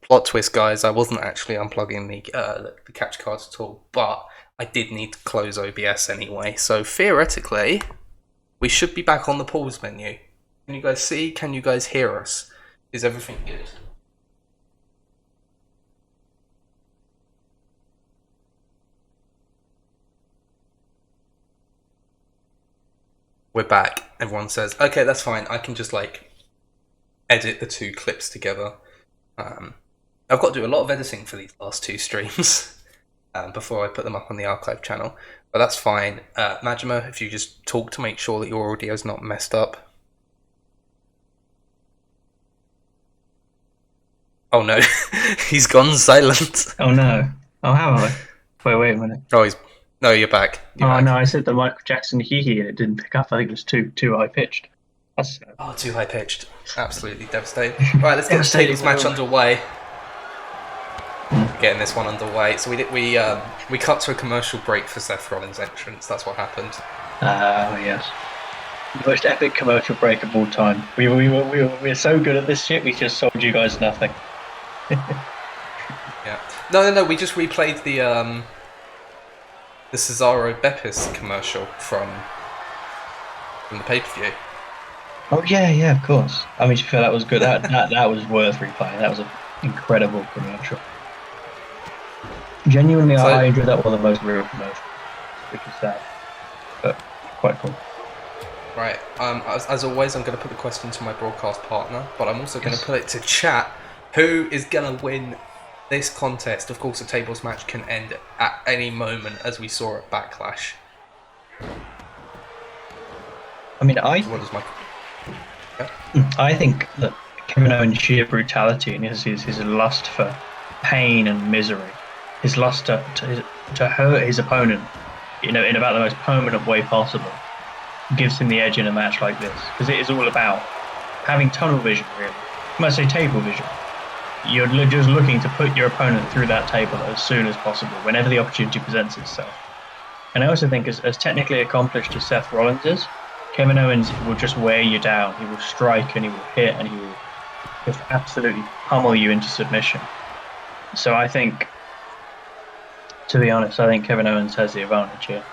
Plot twist, guys, I wasn't actually unplugging the catch cards at all, but I did need to close OBS anyway, so theoretically, we should be back on the pause menu. Can you guys see? Can you guys hear us? Is everything good? We're back. Everyone says, okay, that's fine. I can just like edit the two clips together. I've got to do a lot of editing for these last two streams before I put them up on the archive channel, but that's fine. Majima, if you just talk to make sure that your audio's not messed up. Oh no, he's gone silent. Oh no. Oh, have I? Wait a minute. Oh, no, you're back. You're back. No, I said the Michael Jackson hee and it didn't pick up. I think it was too high pitched. Oh, too high pitched. Absolutely devastating. Right, let's get the tables match underway. Getting this one underway. So we cut to a commercial break for Seth Rollins' entrance. That's what happened. Yes. The most epic commercial break of all time. We're so good at this shit. We just sold you guys nothing. Yeah. No. We just replayed the Cesaro Beppis commercial from the pay-per-view. Oh yeah, of course. I mean, to be fair, that was good. That was worth replaying. That was an incredible commercial. Genuinely, so, I enjoyed that one the most real commercial, which is sad, but quite cool. Right. As always, I'm going to put the question to my broadcast partner, but I'm also going to put it to chat. Who is going to win this contest? Of course, a tables match can end at any moment, as we saw at Backlash. I mean, Yeah. I think that Kevin Owens' sheer brutality and his lust for pain and misery, his lust to hurt his opponent, in about the most permanent way possible, gives him the edge in a match like this, because it is all about having tunnel vision, really. When I say table vision, you're just looking to put your opponent through that table as soon as possible, whenever the opportunity presents itself. And I also think as technically accomplished as Seth Rollins is, Kevin Owens will just wear you down. He will strike and he will hit and he will just absolutely pummel you into submission. So I think, to be honest, I think Kevin Owens has the advantage here.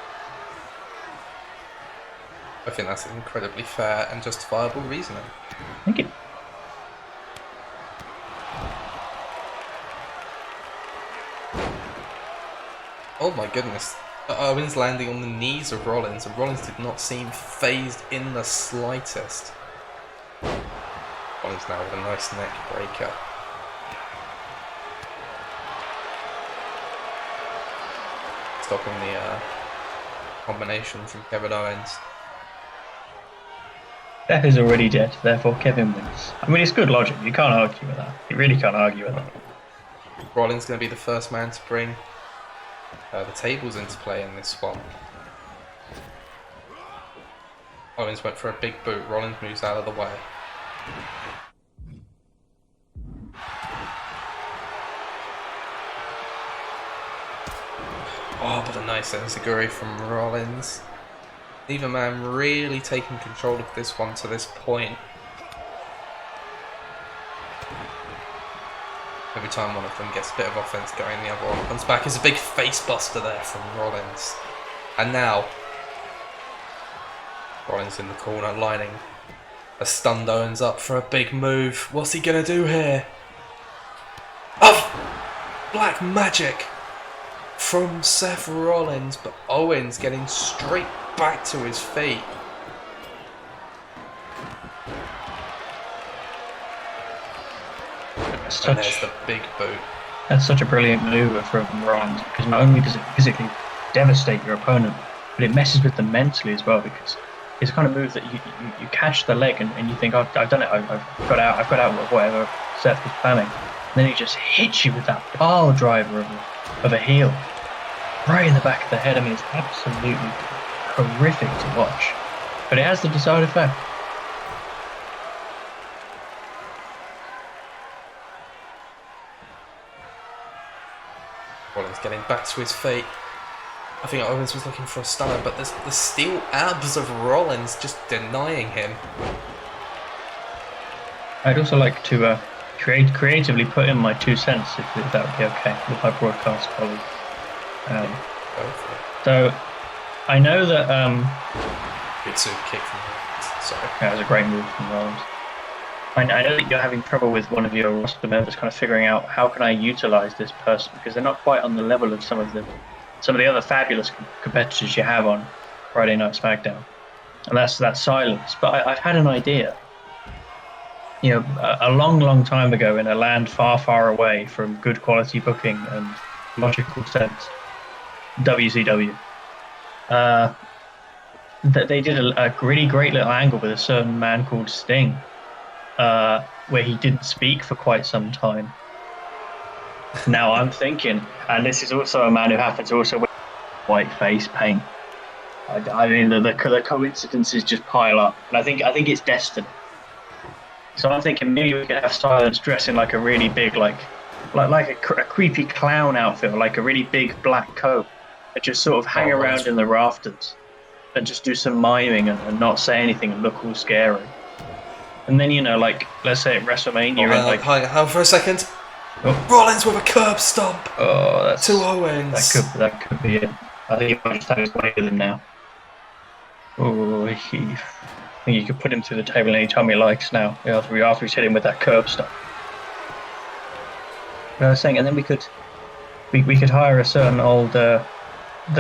I think that's an incredibly fair and justifiable reasoning. Thank you. Oh my goodness. Owens landing on the knees of Rollins, and Rollins did not seem phased in the slightest. Rollins now with a nice neck breaker. Stopping the combination from Kevin Owens. Seth is already dead, therefore Kevin wins. I mean, it's good logic. You can't argue with that. You really can't argue with that. Rollins going to be the first man to bring the tables into play in this one. Owens went for a big boot. Rollins moves out of the way. Oh, but a nice enziguri from Rollins. Neither man really taking control of this one to this point. Every time one of them gets a bit of offense going, the other one comes back. There's a big face buster there from Rollins. And now, Rollins in the corner, lining a stunned Owens up for a big move. What's he gonna do here? Oh! Black magic from Seth Rollins, but Owens getting straight back to his feet. And there's the big boot. That's such a brilliant maneuver from Rollins, because not only does it physically devastate your opponent, but it messes with them mentally as well, because it's the kind of move that you catch the leg and you think, oh, I've done it, I've got out with whatever Seth was planning. And then he just hits you with that pile driver of a heel right in the back of the head. I mean, it's absolutely horrific to watch, but it has the desired effect. Rollins getting back to his feet. I think Owens was looking for a stunner, but there's the steel abs of Rollins just denying him. I'd also like to creatively put in my 2 cents, if that would be okay with my broadcast colleague. Yeah, Um, go for it. so I know that Good super kick from Rollins. Sorry. that was a great move from Rollins. I know that you're having trouble with one of your roster members, kind of figuring out how can I utilize this person because they're not quite on the level of some of the other fabulous competitors you have on Friday Night SmackDown, and that's Silence. But I've had an idea. A long, long time ago, in a land far, far away from good quality booking and logical sense, WCW. Uh, that they did a really great little angle with a certain man called Sting, where he didn't speak for quite some time. Now I'm thinking, and this is also a man who happens to also wear white face paint. I mean, the coincidences just pile up, and I think it's destiny. So I'm thinking maybe we could have Silence dress in like a really big, like a creepy clown outfit, or like a really big black coat, and just sort of hang Oh, around Rollins. in the rafters and just do some miming and not say anything and look all scary. And then like let's say at Oh, WrestleMania, and like, hang on for a second. oh, Rollins with a curb stomp oh, to that Owens. could be it. I think he might just have his way with him now. Oh, I think you could put him through the table anytime he likes now. After he's hit him with that curb stop. But I was saying, and then we could hire a certain old the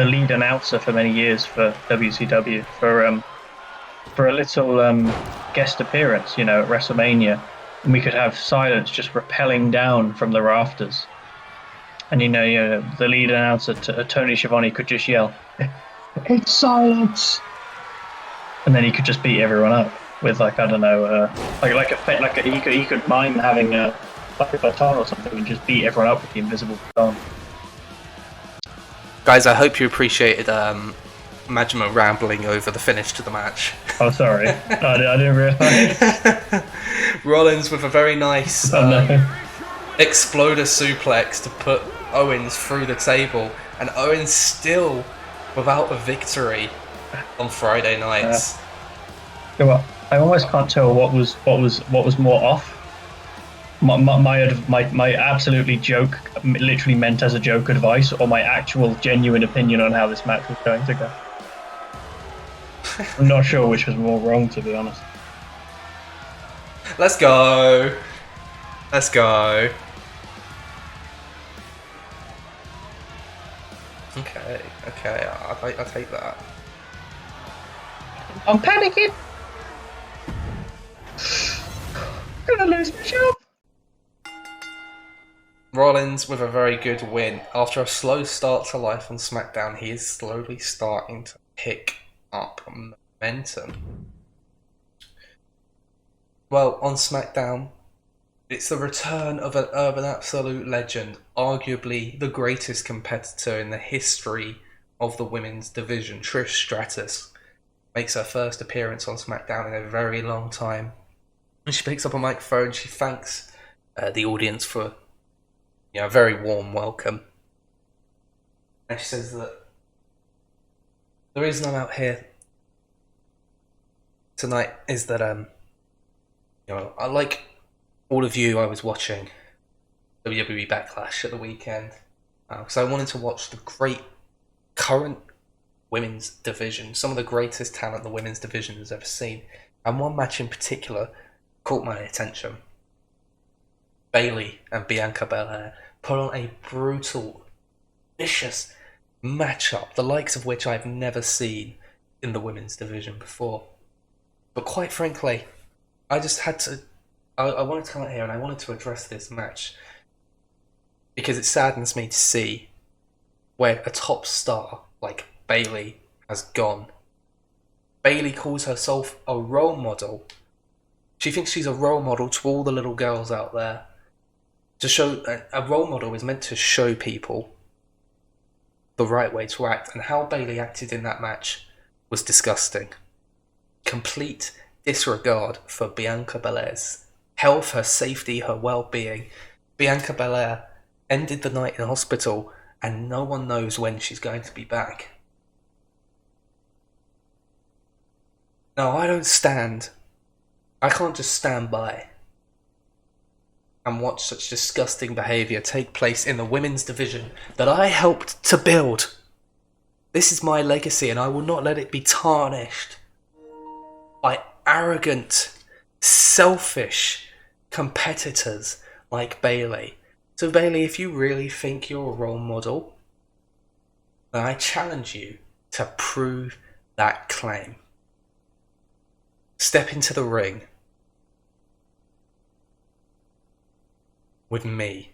lead announcer for many years for WCW for a little guest appearance, at WrestleMania, and we could have Silence just rappelling down from the rafters, and the lead announcer Tony Schiavone could just yell, "It's Silence," and then he could just beat everyone up with, like, I don't know, he could mime having like a baton or something and just beat everyone up with the invisible baton. Guys, I hope you appreciated Majima rambling over the finish to the match. Oh, sorry, I didn't realize. Rollins with a very nice Oh no. exploder suplex to put Owens through the table, and Owens still without a victory on Friday nights. Well, I almost can't tell what was more off. My absolutely joke, literally meant as a joke advice, or my actual genuine opinion on how this match was going to go. I'm not sure which was more wrong, to be honest. Let's go. Let's go. Okay, I'll take that. I'm panicking. I'm gonna lose my job. Rollins with a very good win. After a slow start to life on SmackDown, he is slowly starting to pick up momentum. Well, on SmackDown, it's the return of an urban absolute legend, arguably the greatest competitor in the history of the women's division. Trish Stratus makes her first appearance on SmackDown in a very long time. And she picks up a microphone, she thanks the audience for a very warm welcome. And she says that the reason I'm out here tonight is that I like all of you. I was watching WWE Backlash at the weekend because I wanted to watch the great current women's division, some of the greatest talent the women's division has ever seen, and one match in particular caught my attention. Bayley and Bianca Belair put on a brutal, vicious matchup, the likes of which I've never seen in the women's division before. But quite frankly, I just had to. I wanted to come out here and I wanted to address this match because it saddens me to see where a top star like Bayley has gone. Bayley calls herself a role model. She thinks she's a role model to all the little girls out there. To show a role model is meant to show people the right way to act, and how Bayley acted in that match was disgusting. Complete disregard for Bianca Belair's health, her safety, her well-being. Bianca Belair ended the night in hospital, and no one knows when she's going to be back. Now, I can't just stand by. and watch such disgusting behaviour take place in the women's division that I helped to build. This is my legacy, and I will not let it be tarnished by arrogant, selfish competitors like Bayley. So Bayley, if you really think you're a role model, then I challenge you to prove that claim. Step into the ring with me,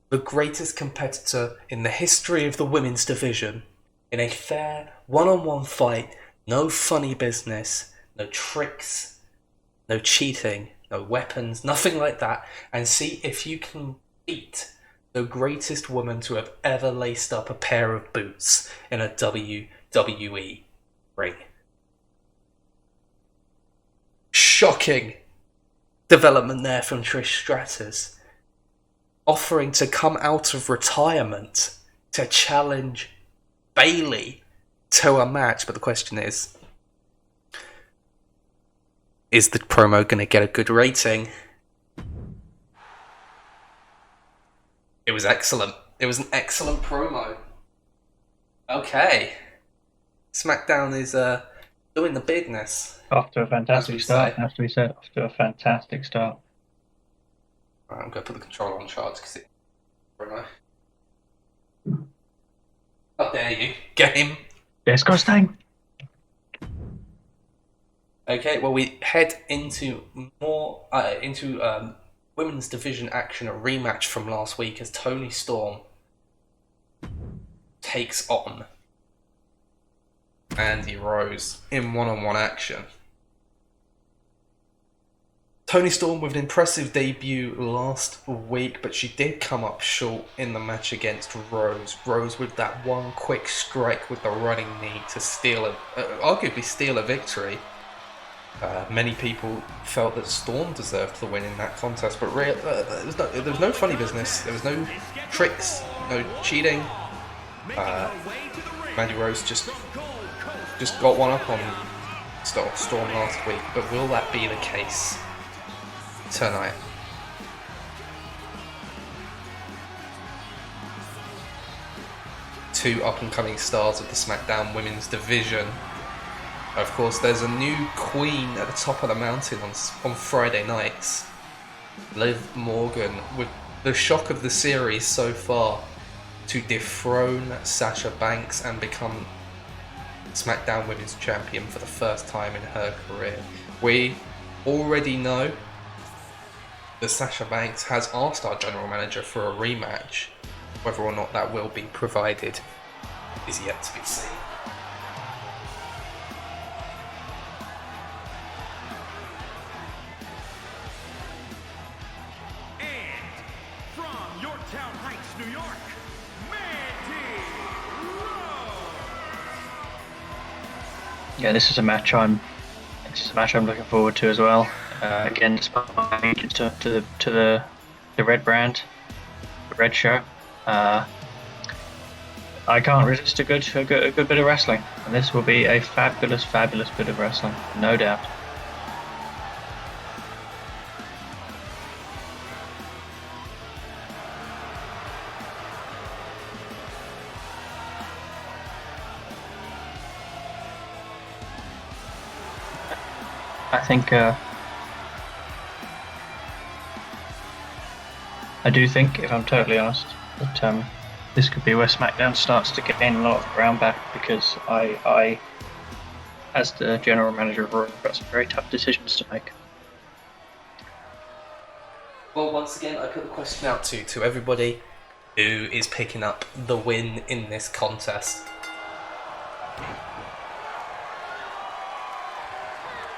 the greatest competitor in the history of the women's division, in a fair one-on-one fight, no funny business, no tricks, no cheating, no weapons, nothing like that, and see if you can beat the greatest woman to have ever laced up a pair of boots in a WWE ring. Shocking development there from Trish Stratus, offering to come out of retirement to challenge Bayley to a match. But the question is the promo going to get a good rating? It was excellent. It was an excellent promo. Okay. SmackDown is doing the bigness. Off to a fantastic start, has to be said. Off to a fantastic start. Right, I'm going to put the controller on charge because it's promo. How dare you, game? Yes, Costang. Okay, well, we head into more women's division action, a rematch from last week as Toni Storm takes on Mandy Rose in one-on-one action. Toni Storm with an impressive debut last week, but she did come up short in the match against Rose. Rose with that one quick strike with the running knee to arguably steal a victory. Many people felt that Storm deserved the win in that contest, but there was no funny business. There was no tricks, no cheating. Mandy Rose just got one up on Storm last week, but will that be the case tonight? Two up-and-coming stars of the SmackDown Women's Division. Of course, there's a new queen at the top of the mountain on Friday nights. Liv Morgan, with the shock of the series so far, to dethrone Sasha Banks and become SmackDown Women's Champion for the first time in her career. We already know that Sasha Banks has asked our general manager for a rematch. Whether or not that will be provided is yet to be seen. New York, Mandy Rose. Yeah, this is a match I'm looking forward to as well. Again, despite my allegiance to the red brand, the red show, I can't resist a good bit of wrestling, and this will be a fabulous bit of wrestling, no doubt. I do think, if I'm totally honest, that this could be where SmackDown starts to gain a lot of ground back, because I as the general manager of Raw, have got some very tough decisions to make. Well, once again, I put the question out to everybody who is picking up the win in this contest.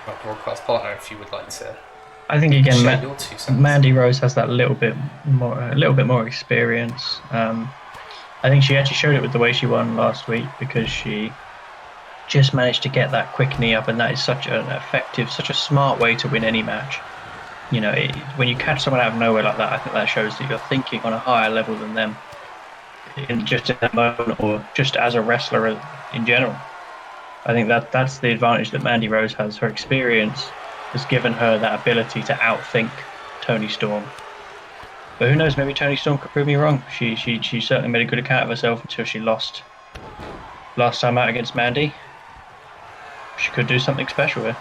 My broadcast partner, if you would like to. I think again, your 2 cents. Mandy Rose has that little bit more experience. I think she actually showed it with the way she won last week, because she just managed to get that quick knee up, and that is such an effective, such a smart way to win any match. You know, when you catch someone out of nowhere like that, I think that shows that you're thinking on a higher level than them, just in that moment, or just as a wrestler in general. I think that's the advantage that Mandy Rose has. Her experience has given her that ability to outthink Toni Storm But who knows? Maybe Tony Storm could prove me wrong. She certainly made a good account of herself until she lost last time out against Mandy. She could do something special here.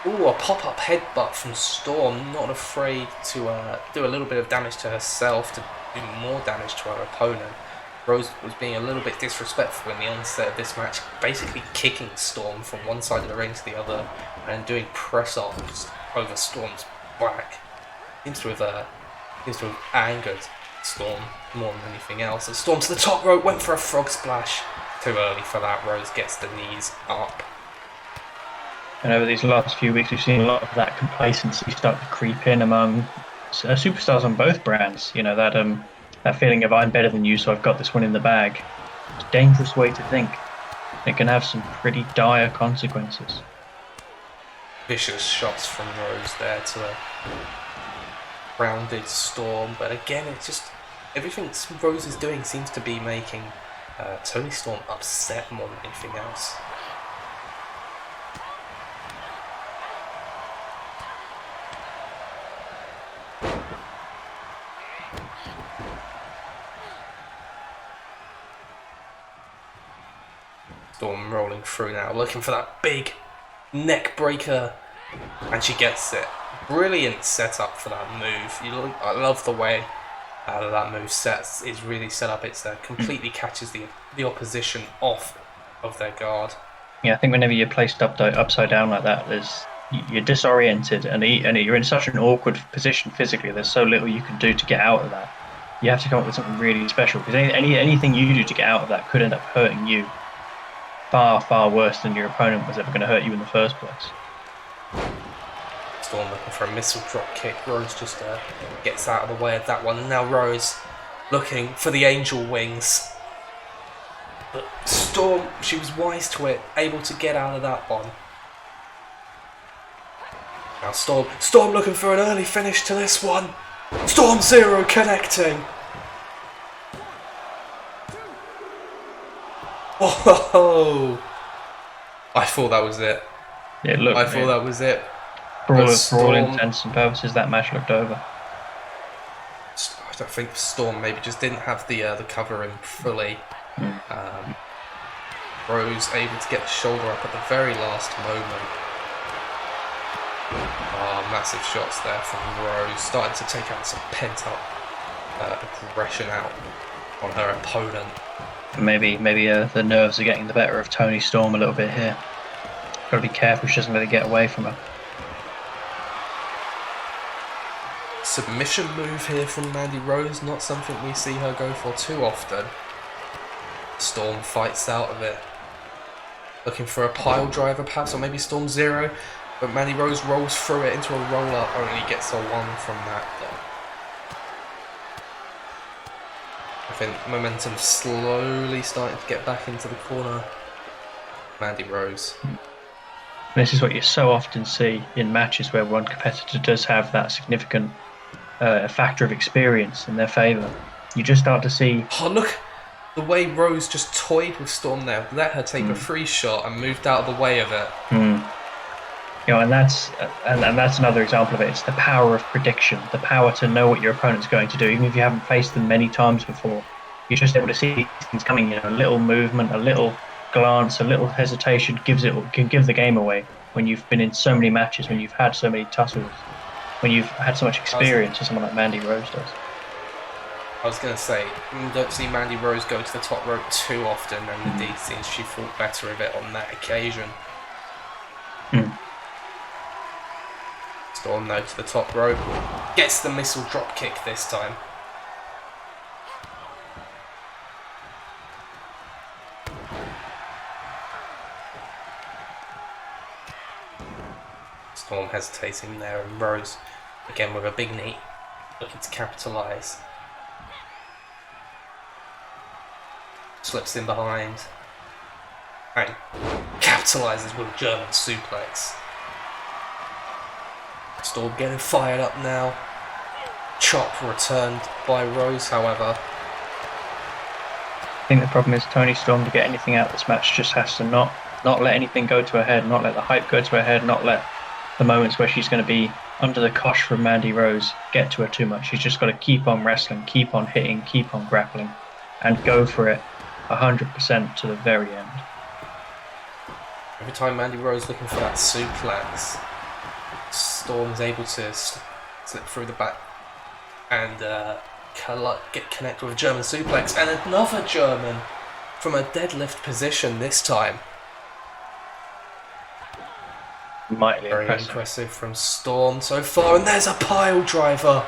Ooh, a pop-up headbutt from Storm, not afraid to do a little bit of damage to herself, to do more damage to her opponent. Rose was being a little bit disrespectful in the onset of this match, basically kicking Storm from one side of the ring to the other and doing press-ups over Storm's back. Seems to have angered Storm more than anything else. And Storm to the top rope, went for a frog splash. Too early for that. Rose gets the knees up. And over these last few weeks, we've seen a lot of that complacency start to creep in among superstars on both brands. You know, that feeling of I'm better than you, so I've got this one in the bag. It's a dangerous way to think. It can have some pretty dire consequences. Vicious shots from Rose there to a grounded Storm, but again, it's just everything Rose is doing seems to be making Toni Storm upset more than anything else. Storm rolling through now, looking for that big neck breaker, and she gets it. Brilliant setup for that move. I love the way that move is really set up. It's completely catches the opposition off of their guard. Yeah, I think whenever you're placed upside down like that, you're disoriented, and you're in such an awkward position physically. There's so little you can do to get out of that. You have to come up with something really special, because anything you do to get out of that could end up hurting you far, far worse than your opponent was ever going to hurt you in the first place. Storm looking for a missile drop kick. Rose just gets out of the way of that one. And now Rose looking for the angel wings. But Storm, she was wise to it, able to get out of that one. Now Storm looking for an early finish to this one. Storm Zero connecting. Oh, I thought that was it. Yeah, look. I thought that was it. For all intents and purposes, that match looked over. I don't think Storm maybe just didn't have the cover in fully. Rose able to get the shoulder up at the very last moment. Massive shots there from Rose, starting to take out some pent-up aggression out on her opponent. Maybe the nerves are getting the better of Toni Storm a little bit here. Got to be careful she doesn't let it get away from her. Submission move here from Mandy Rose, not something we see her go for too often. Storm fights out of it. Looking for a pile driver perhaps, or maybe Storm Zero, but Mandy Rose rolls through it into a roll-up, only gets a 1 from that though. I think momentum slowly starting to get back into the corner. Mandy Rose. This is what you so often see in matches where one competitor does have that significant factor of experience in their favour. You just start to see... Oh, look! The way Rose just toyed with Storm there. Let her take a free shot and moved out of the way of it. You know, and that's another example of it. It's the power of prediction, the power to know what your opponent's going to do, even if you haven't faced them many times before. You're just able to see things coming. You know, a little movement, a little glance, a little hesitation can give the game away. When you've been in so many matches, when you've had so many tussles, when you've had so much experience as someone like Mandy Rose does. I was going to say, you don't see Mandy Rose go to the top rope too often, and indeed seems she thought better of it on that occasion. Storm though to the top rope, gets the missile drop kick this time. Storm hesitating there, and Rose again with a big knee, looking to capitalise. Slips in behind and capitalises with a German suplex. Storm getting fired up now. Chop returned by Rose, however. I think the problem is Toni Storm, to get anything out of this match, just has to not let anything go to her head, not let the hype go to her head, not let the moments where she's going to be under the cosh from Mandy Rose get to her too much. She's just got to keep on wrestling, keep on hitting, keep on grappling, and go for it 100% to the very end. Every time Mandy Rose looking for that suplex, Storm's able to slip through the back and get connected with a German suplex, and another German from a deadlift position this time. Mightily Very impressive. impressive from Storm so far, and there's a pile driver.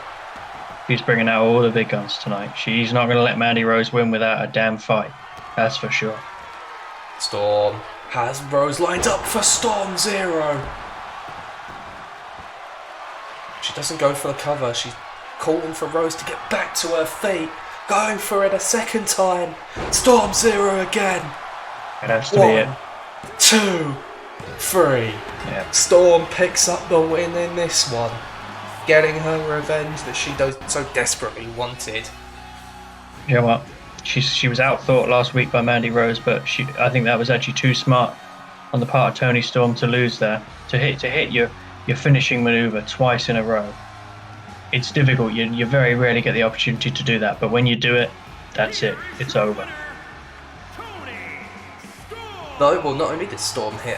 She's bringing out all the big guns tonight. She's not going to let Mandy Rose win without a damn fight. That's for sure. Storm has Rose lined up for Storm Zero. She doesn't go for the cover. She's calling for Rose to get back to her feet. Going for it a second time. Storm Zero again. It has to be it. 1, 2, 3. Yeah. Storm picks up the win in this one, getting her revenge that she so desperately wanted. You know what? She was outthought last week by Mandy Rose, but I think that was actually too smart on the part of Toni Storm to lose there. To hit your finishing maneuver twice in a row. It's difficult. You very rarely get the opportunity to do that, but when you do it, that's it. It's over. No, well, not only did Storm hit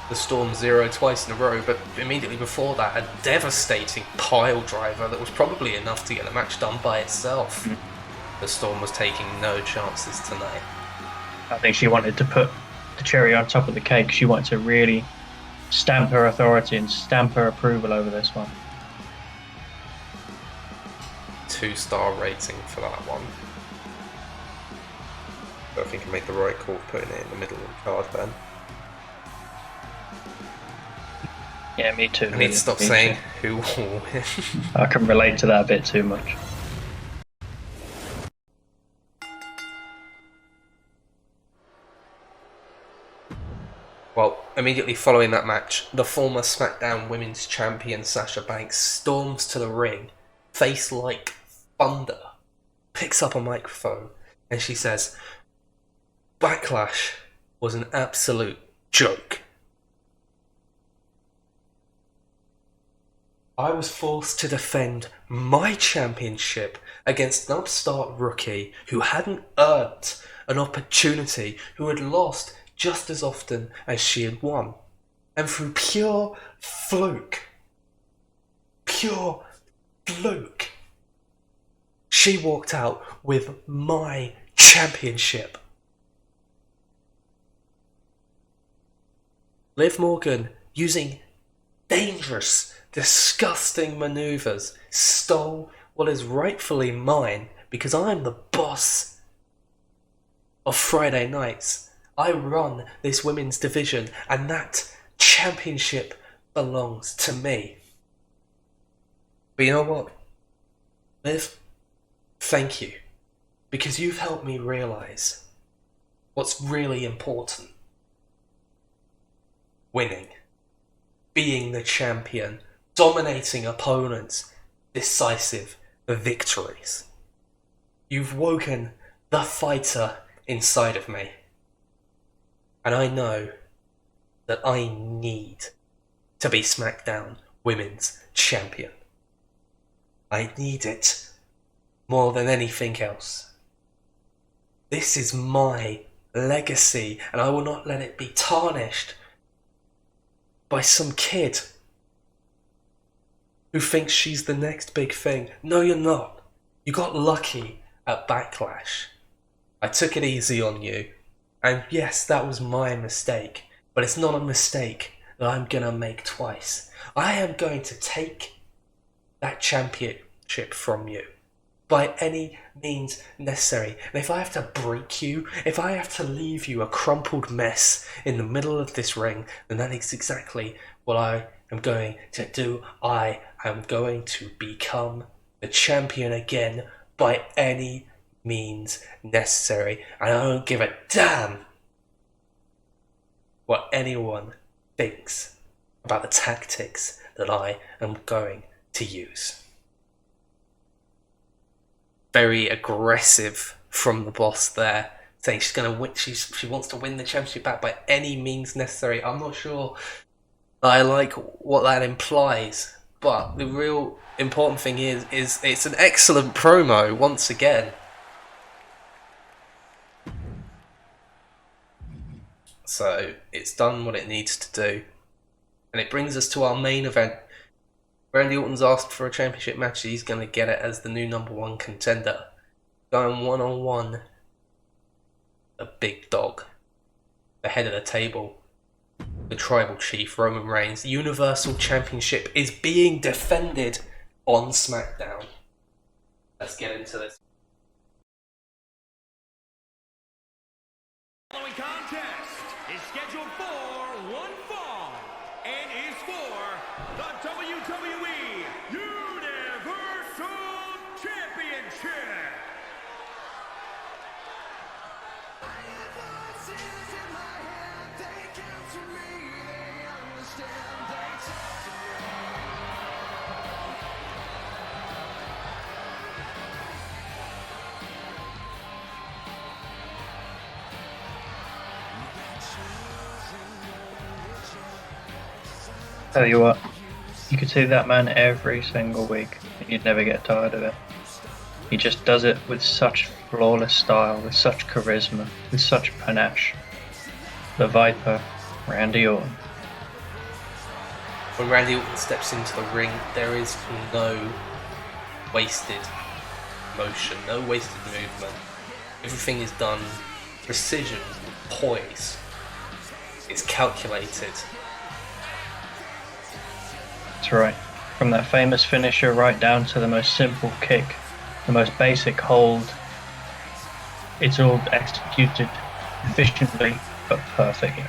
the Storm Zero twice in a row, but immediately before that, a devastating pile driver that was probably enough to get the match done by itself. The Storm was taking no chances tonight. I think she wanted to put the cherry on top of the cake. She wanted to really stamp her authority and stamp her approval over this one. 2-star rating for that one. But I think I made the right call putting it in the middle of the card then. Yeah, me too. I need to stop saying who will win. I can relate to that a bit too much. Well, immediately following that match, the former SmackDown Women's Champion Sasha Banks storms to the ring, face like thunder, picks up a microphone, and she says, "Backlash was an absolute joke. I was forced to defend my championship against an upstart rookie who hadn't earned an opportunity, who had lost just as often as she had won. And through pure fluke, she walked out with my championship." Liv Morgan, using dangerous, disgusting maneuvers, stole what is rightfully mine because I'm the boss of Friday nights. I run this women's division, and that championship belongs to me. But you know what, Liv? Thank you, because you've helped me realise what's really important. Winning. Being the champion. Dominating opponents. Decisive victories. You've woken the fighter inside of me. And I know that I need to be SmackDown Women's Champion. I need it more than anything else. This is my legacy, and I will not let it be tarnished by some kid who thinks she's the next big thing. No, you're not. You got lucky at Backlash. I took it easy on you. And yes, that was my mistake. But it's not a mistake that I'm gonna make twice. I am going to take that championship from you by any means necessary. And if I have to break you, if I have to leave you a crumpled mess in the middle of this ring, then that is exactly what I am going to do. I am going to become the champion again by any means necessary. And I don't give a damn what anyone thinks about the tactics that I am going to use. Very aggressive from the boss there, saying she's going to win. She wants to win the championship back by any means necessary. I'm not sure I like what that implies, but the real important thing is it's an excellent promo once again. So it's done what it needs to do, and it brings us to our main event. Randy Orton's asked for a championship match. He's going to get it as the new #1 contender, going one-on-one. A big dog, the head of the table, the tribal chief, Roman Reigns. The Universal Championship is being defended on SmackDown. Let's get into this. The following contest is scheduled for one fall and is for the WWE Universal Championship. Tell you what, you could see that man every single week, and you'd never get tired of it. He just does it with such flawless style, with such charisma, with such panache. The Viper, Randy Orton. When Randy Orton steps into the ring, there is no wasted motion, no wasted movement. Everything is done precision, poise. It's calculated. That's right. From that famous finisher right down to the most simple kick, the most basic hold. It's all executed efficiently but perfectly.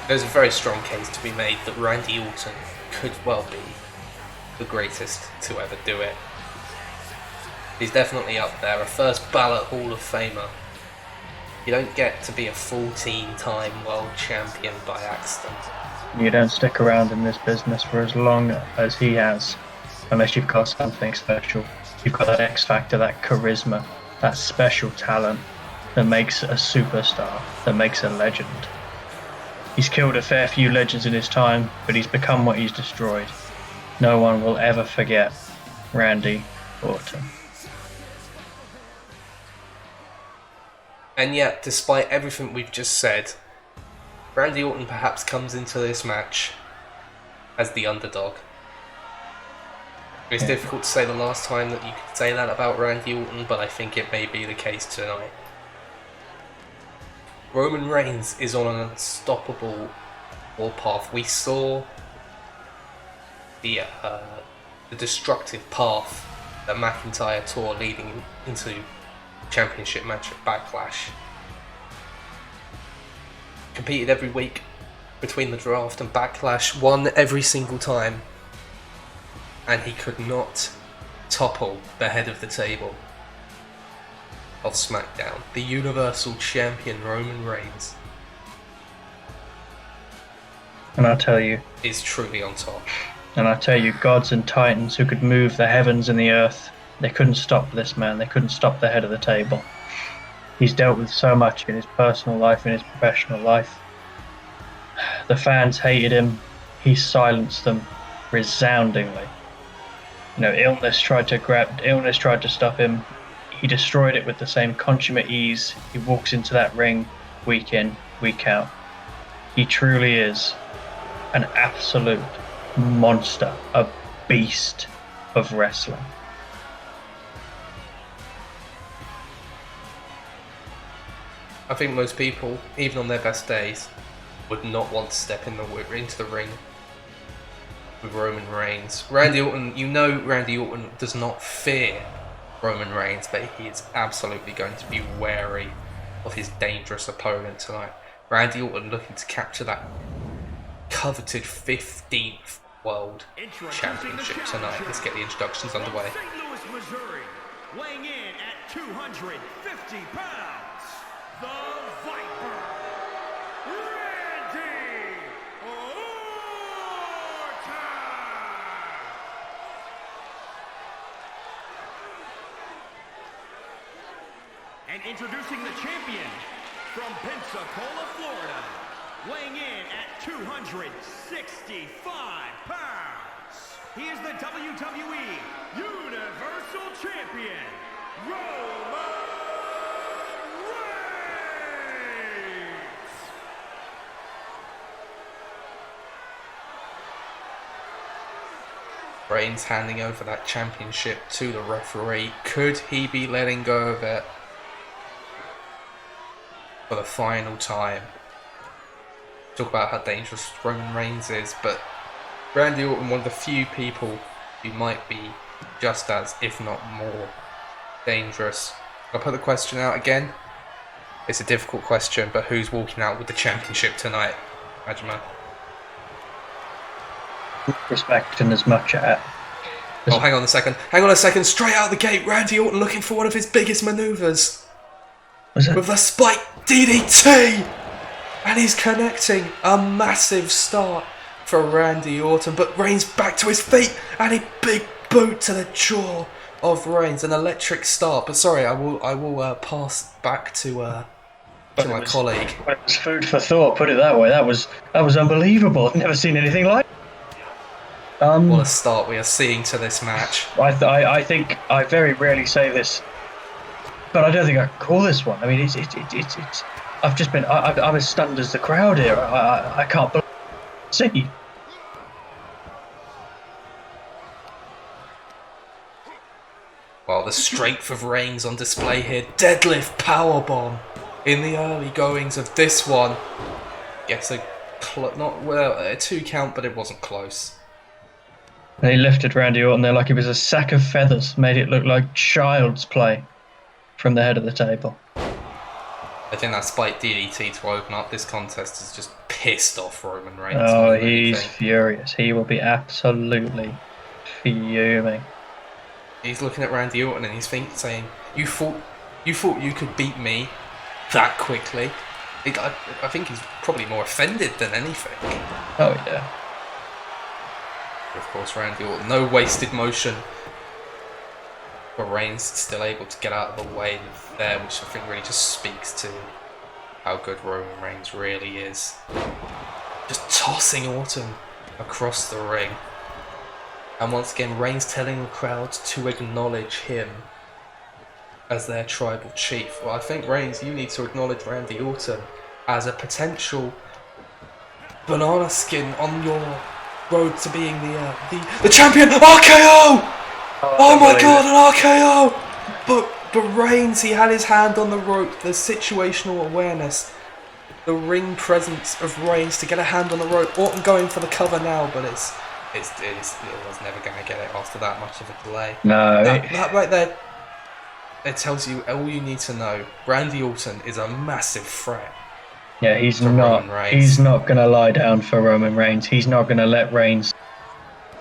There's a very strong case to be made that Randy Orton could well be the greatest to ever do it. He's definitely up there, a first ballot Hall of Famer. You don't get to be a 14-time world champion by accident. You don't stick around in this business for as long as he has, unless you've got something special. You've got that X factor, that charisma, that special talent that makes a superstar, that makes a legend. He's killed a fair few legends in his time, but he's become what he's destroyed. No one will ever forget Randy Orton. And yet, despite everything we've just said, Randy Orton perhaps comes into this match as the underdog. It's difficult to say the last time that you could say that about Randy Orton, but I think it may be the case tonight. Roman Reigns is on an unstoppable warpath. We saw the destructive path that McIntyre tore leading into championship match at Backlash. Competed every week between the draft and Backlash, won every single time, and he could not topple the head of the table of SmackDown, the Universal Champion Roman Reigns. And I tell you, Is truly on top. And I tell you, gods and titans who could move the heavens and the earth, they couldn't stop this man. They couldn't stop the head of the table. He's dealt with so much in his personal life, in his professional life. The fans hated him. He silenced them resoundingly. You know, illness tried to stop him. He destroyed it with the same consummate ease. He walks into that ring week in, week out. He truly is an absolute monster, a beast of wrestling. I think most people, even on their best days, would not want to step into the ring with Roman Reigns. Randy Orton, you know Randy Orton does not fear Roman Reigns, but he is absolutely going to be wary of his dangerous opponent tonight. Randy Orton looking to capture that coveted 15th World Championship tonight. Let's get the introductions underway. St. Louis, Missouri, weighing in at 250 pounds, the Viper, Randy Orton. And introducing the champion from Pensacola, Florida, weighing in at 265 pounds, he is the WWE Universal Champion, Roman Reigns! Reigns handing over that championship to the referee. Could he be letting go of it for the final time? Talk about how dangerous Roman Reigns is, but Randy Orton, one of the few people who might be just as, if not more, dangerous. I'll put the question out again. It's a difficult question, but who's walking out with the championship tonight? Majima. Respecting as much at. Oh, hang on a second. Hang on a second. Straight out the gate, Randy Orton looking for one of his biggest manoeuvres. With the spike DDT! And he's connecting a massive start for Randy Orton. But Reigns back to his feet and a big boot to the jaw of Reigns. An electric start. But sorry, I will pass back to my colleague. It was food for thought, put it that way. That was unbelievable. I've never seen anything like it. What a start we are seeing to this match. I think I very rarely say this, but I don't think I can call this one. I mean, it's I've just been I'm as stunned as the crowd here. I can't believe see. Well, the strength of Reigns on display here. Deadlift powerbomb in the early goings of this one. Gets a a 2 count, but it wasn't close. They lifted Randy Orton there like it was a sack of feathers, made it look like child's play from the head of the table. I think that spike DDT to open up this contest has just pissed off Roman Reigns. Oh, he's furious. He will be absolutely fuming. He's looking at Randy Orton and he's saying, "You thought you could beat me that quickly?" I think he's probably more offended than anything. Oh yeah. Of course, Randy Orton, no wasted motion. But Reigns still able to get out of the way there, which I think really just speaks to how good Roman Reigns really is. Just tossing Orton across the ring. And once again, Reigns telling the crowd to acknowledge him as their tribal chief. Well, I think, Reigns, you need to acknowledge Randy Orton as a potential banana skin on your road to being the champion. RKO! Oh my god, an RKO! But Reigns, he had his hand on the rope. The situational awareness, the ring presence of Reigns to get a hand on the rope. Orton going for the cover now, but it was never going to get it after that much of a delay. No. That right there, it tells you all you need to know. Randy Orton is a massive threat. Yeah, he's not going to lie down for Roman Reigns. He's not going to let Reigns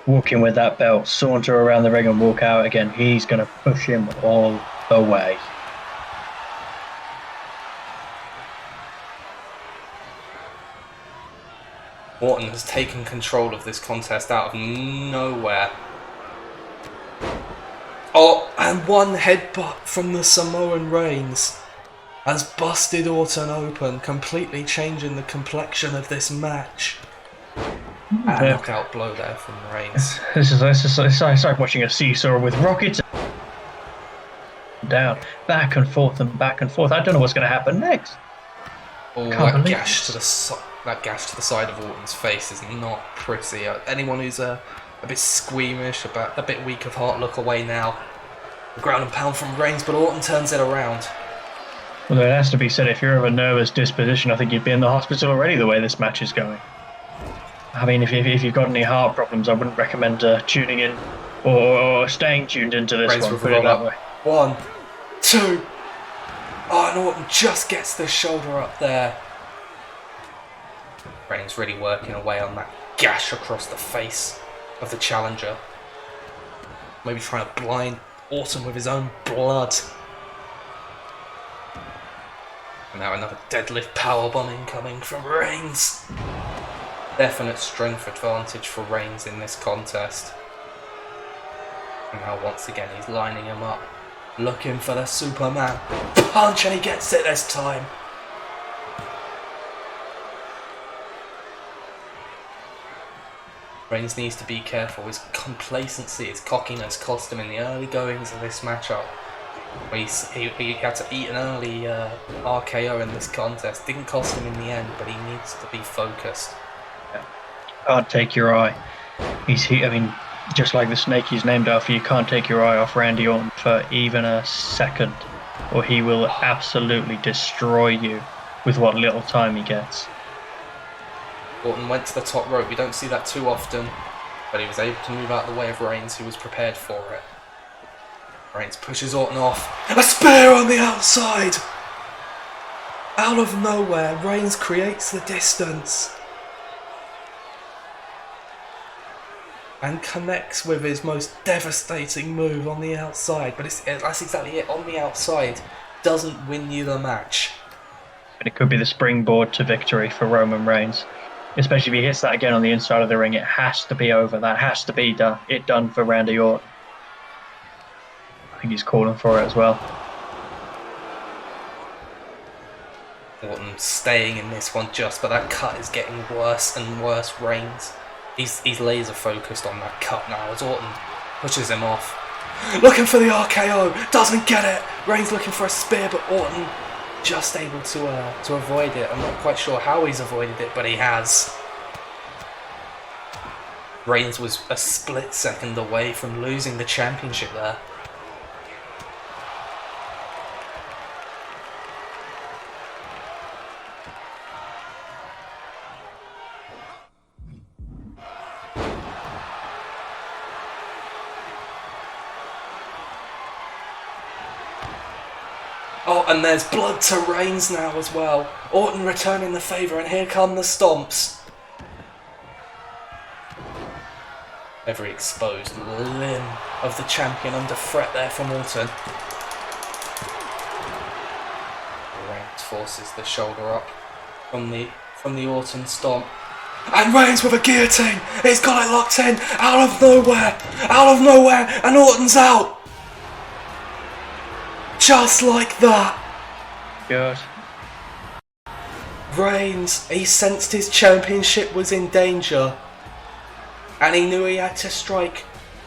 walk in with that belt, saunter around the ring and walk out again. He's going to push him all the way. Orton has taken control of this contest out of nowhere. Oh, and one headbutt from the Samoan Reigns has busted Orton open, completely changing the complexion of this match. And a knockout blow there from Reigns. It's like watching a seesaw with rockets down, back and forth and back and forth. I don't know what's going to happen next. Oh, that gash to the side of Orton's face is not pretty. Anyone who's a bit squeamish, a bit weak of heart, look away now. The ground and pound from Reigns, but Orton turns it around. Well, it has to be said, if you're of a nervous disposition, I think you'd be in the hospital already the way this match is going. I mean, if you've got any heart problems, I wouldn't recommend tuning in or staying tuned into this Reigns one. with Put it that way. 1, 2. Oh, and Orton just gets the shoulder up there. Reigns really working away on that gash across the face of the challenger. Maybe trying to blind Orton with his own blood. And now another deadlift powerbomb incoming from Reigns. Definite strength advantage for Reigns in this contest. And now once again he's lining him up, looking for the Superman punch, and he gets it this time. Reigns needs to be careful. His complacency, his cockiness cost him in the early goings of this matchup. He had to eat an early RKO in this contest. Didn't cost him in the end, but he needs to be focused. Can't take your eye. I mean, just like the snake he's named after, you can't take your eye off Randy Orton for even a second, or he will absolutely destroy you with what little time he gets. Orton went to the top rope. We don't see that too often, but he was able to move out of the way of Reigns, who was prepared for it. Reigns pushes Orton off. A spear on the outside! Out of nowhere, Reigns creates the distance and connects with his most devastating move on the outside. But that's exactly it. On the outside doesn't win you the match. And it could be the springboard to victory for Roman Reigns. Especially if he hits that again on the inside of the ring, it has to be over. That has to be done for Randy Orton. I think he's calling for it as well. Orton staying in this one but that cut is getting worse and worse. Reigns, he's laser focused on that cut now as Orton pushes him off. Looking for the RKO, doesn't get it. Reigns looking for a spear, but Orton just able to avoid it. I'm not quite sure how he's avoided it, but he has. Reigns was a split second away from losing the championship there. Oh, and there's blood to Reigns now as well. Orton returning the favour, and here come the stomps. Every exposed limb of the champion under threat there from Orton. Reigns forces the shoulder up from the Orton stomp. And Reigns with a guillotine! He's got it locked in! Out of nowhere! And Orton's out! Just like that! Good. Reigns, he sensed his championship was in danger. And he knew he had to strike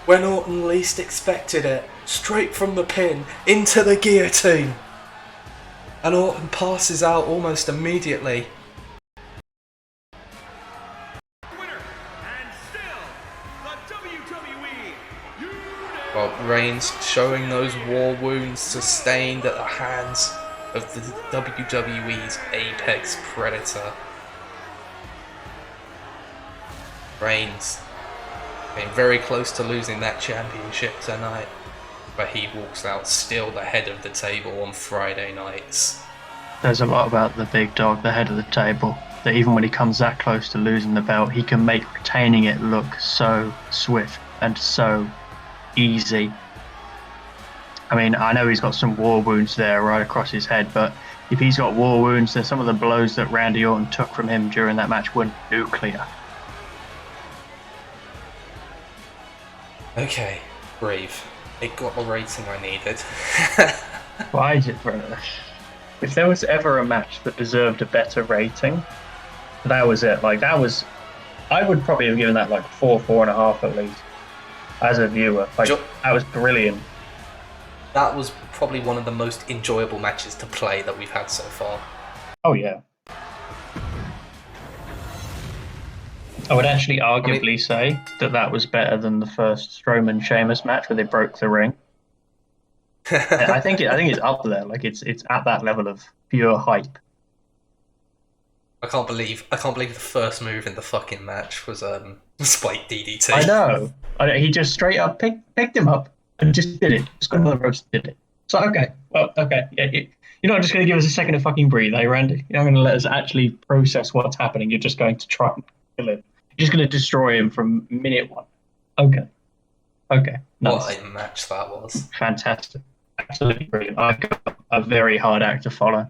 when Orton least expected it. Straight from the pin into the guillotine. And Orton passes out almost immediately. Winner, and still the WWE Well, Reigns showing those war wounds sustained at the hands of the WWE's apex predator. Reigns came very close to losing that championship tonight, but he walks out still the head of the table on Friday nights. There's a lot about the big dog, the head of the table, that even when he comes that close to losing the belt, he can make retaining it look so swift and so easy. I mean, I know he's got some war wounds there right across his head, but if he's got war wounds, then some of the blows that Randy Orton took from him during that match were nuclear. Okay, breathe. It got the rating I needed. Why is it, if there was ever a match that deserved a better rating, that was it. Like, that was, I would probably have given that like 4.5 at least as a viewer. Like, that was brilliant. That was probably one of the most enjoyable matches to play that we've had so far. Oh yeah. I would actually arguably say that was better than the first Strowman Sheamus match where they broke the ring. I think it's up there. Like it's at that level of pure hype. I can't believe the first move in the fucking match was Spike DDT. I know. He just straight up picked him up and just did it. Just got on the ropes and did it. So okay, well, okay, yeah. You're not just going to give us a second to fucking breathe, eh, Randy? You're not going to let us actually process what's happening. You're just going to try and kill him. You're just going to destroy him from minute one. Okay. Okay. Nice. What a match that was. Fantastic. Absolutely brilliant. I've got a very hard act to follow.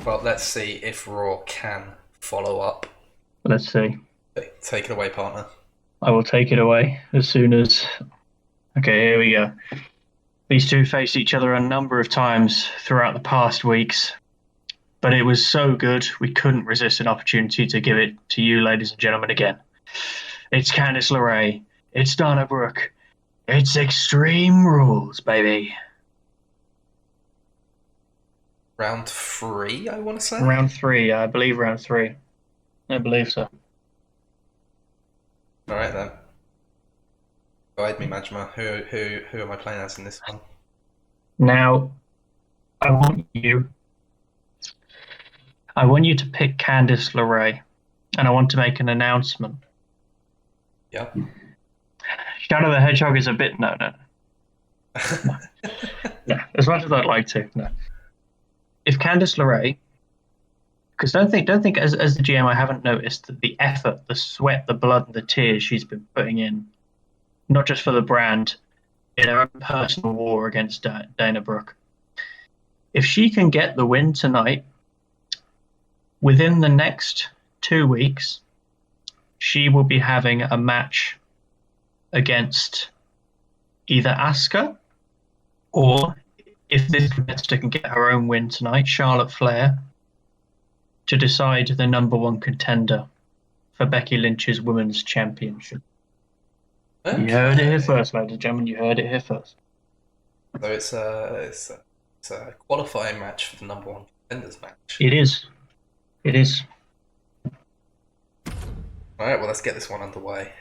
Well, let's see if Raw can follow up. Let's see. Take it away, partner. I will take it away as soon as... Okay, here we go. These two faced each other a number of times throughout the past weeks. but it was so good we couldn't resist an opportunity to give it to you, ladies and gentlemen, again. It's Candice LeRae. It's Dana Brooke. It's Extreme Rules, baby. Round 3, I want to say. Round 3, I believe round 3. I believe so. All right then. Guide me, Majma. Who am I playing as in this one? Now, I want you to pick Candice LeRae, and I want to make an announcement. Yeah. Shadow the Hedgehog is a bit no. As much as I'd like to, no. If Candice LeRae, because don't think as the GM I haven't noticed that the effort, the sweat, the blood, and the tears she's been putting in, not just for the brand, in her own personal war against Dana Brooke. If she can get the win tonight, within the next 2 weeks, she will be having a match against either Asuka or, if this competitor can get her own win tonight, Charlotte Flair, to decide the number 1 contender for Becky Lynch's Women's Championship. Okay. You heard it here first, ladies and gentlemen. You heard it here first. So it's a qualifying match for the number 1 contenders match. It is. It is. All right, well, let's get this one underway.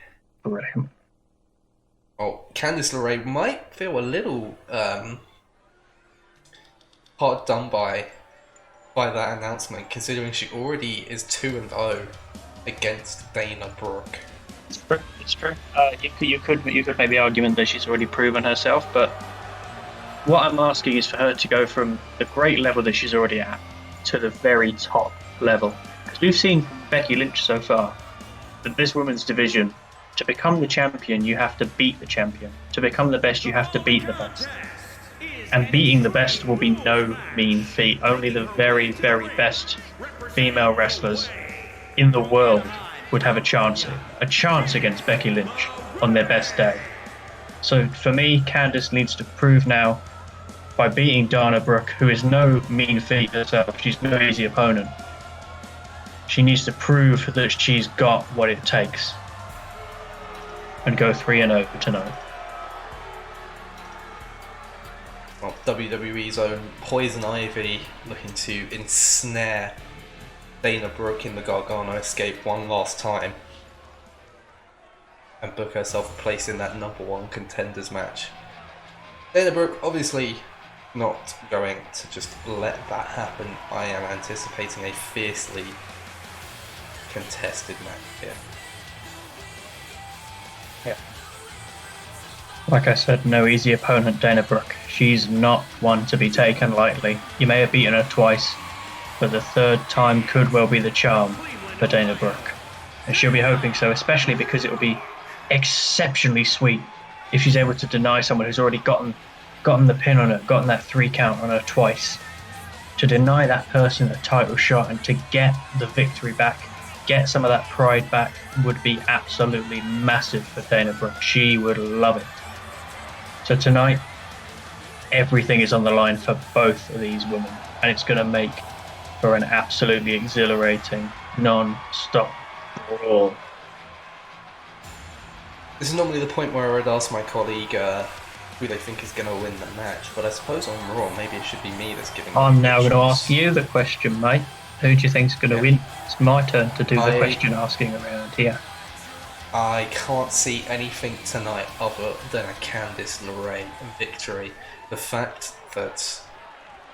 Brilliant. Oh, Candice LeRae might feel a little hard done by that announcement, considering she already is 2-0 against Dana Brooke. It's true. You could make the argument that she's already proven herself, but what I'm asking is for her to go from the great level that she's already at to the very top level. Because we've seen Becky Lynch so far that this women's division, to become the champion, you have to beat the champion. To become the best, you have to beat the best. And beating the best will be no mean feat. Only the very, very best female wrestlers in the world would have a chance against Becky Lynch on their best day. So for me, Candice needs to prove now by beating Dana Brooke, who is no mean feat herself. She's no easy opponent. She needs to prove that she's got what it takes and go 3-0 tonight. Well, WWE's own Poison Ivy looking to ensnare Dana Brooke in the Gargano escape one last time and book herself a place in that number 1 contenders match. Dana Brooke obviously not going to just let that happen. I am anticipating a fiercely contested match here. Yeah. Like I said, no easy opponent, Dana Brooke. She's not one to be taken lightly. You may have beaten her twice, but the third time could well be the charm for Dana Brooke. And she'll be hoping so, especially because it will be exceptionally sweet if she's able to deny someone who's already gotten the pin on her, gotten that 3 count on her twice. To deny that person a title shot and to get the victory back, get some of that pride back, would be absolutely massive for Dana Brooke. She would love it. So tonight, everything is on the line for both of these women, and it's going to make for an absolutely exhilarating, non-stop brawl. This is normally the point where I'd ask my colleague who they think is going to win the match, but I suppose on Raw, maybe it should be me that's giving I'm now going to ask you the question, mate. Who do you think's going to win? It's my turn to do the question asking around here. I can't see anything tonight other than a Candice LeRae victory. The fact that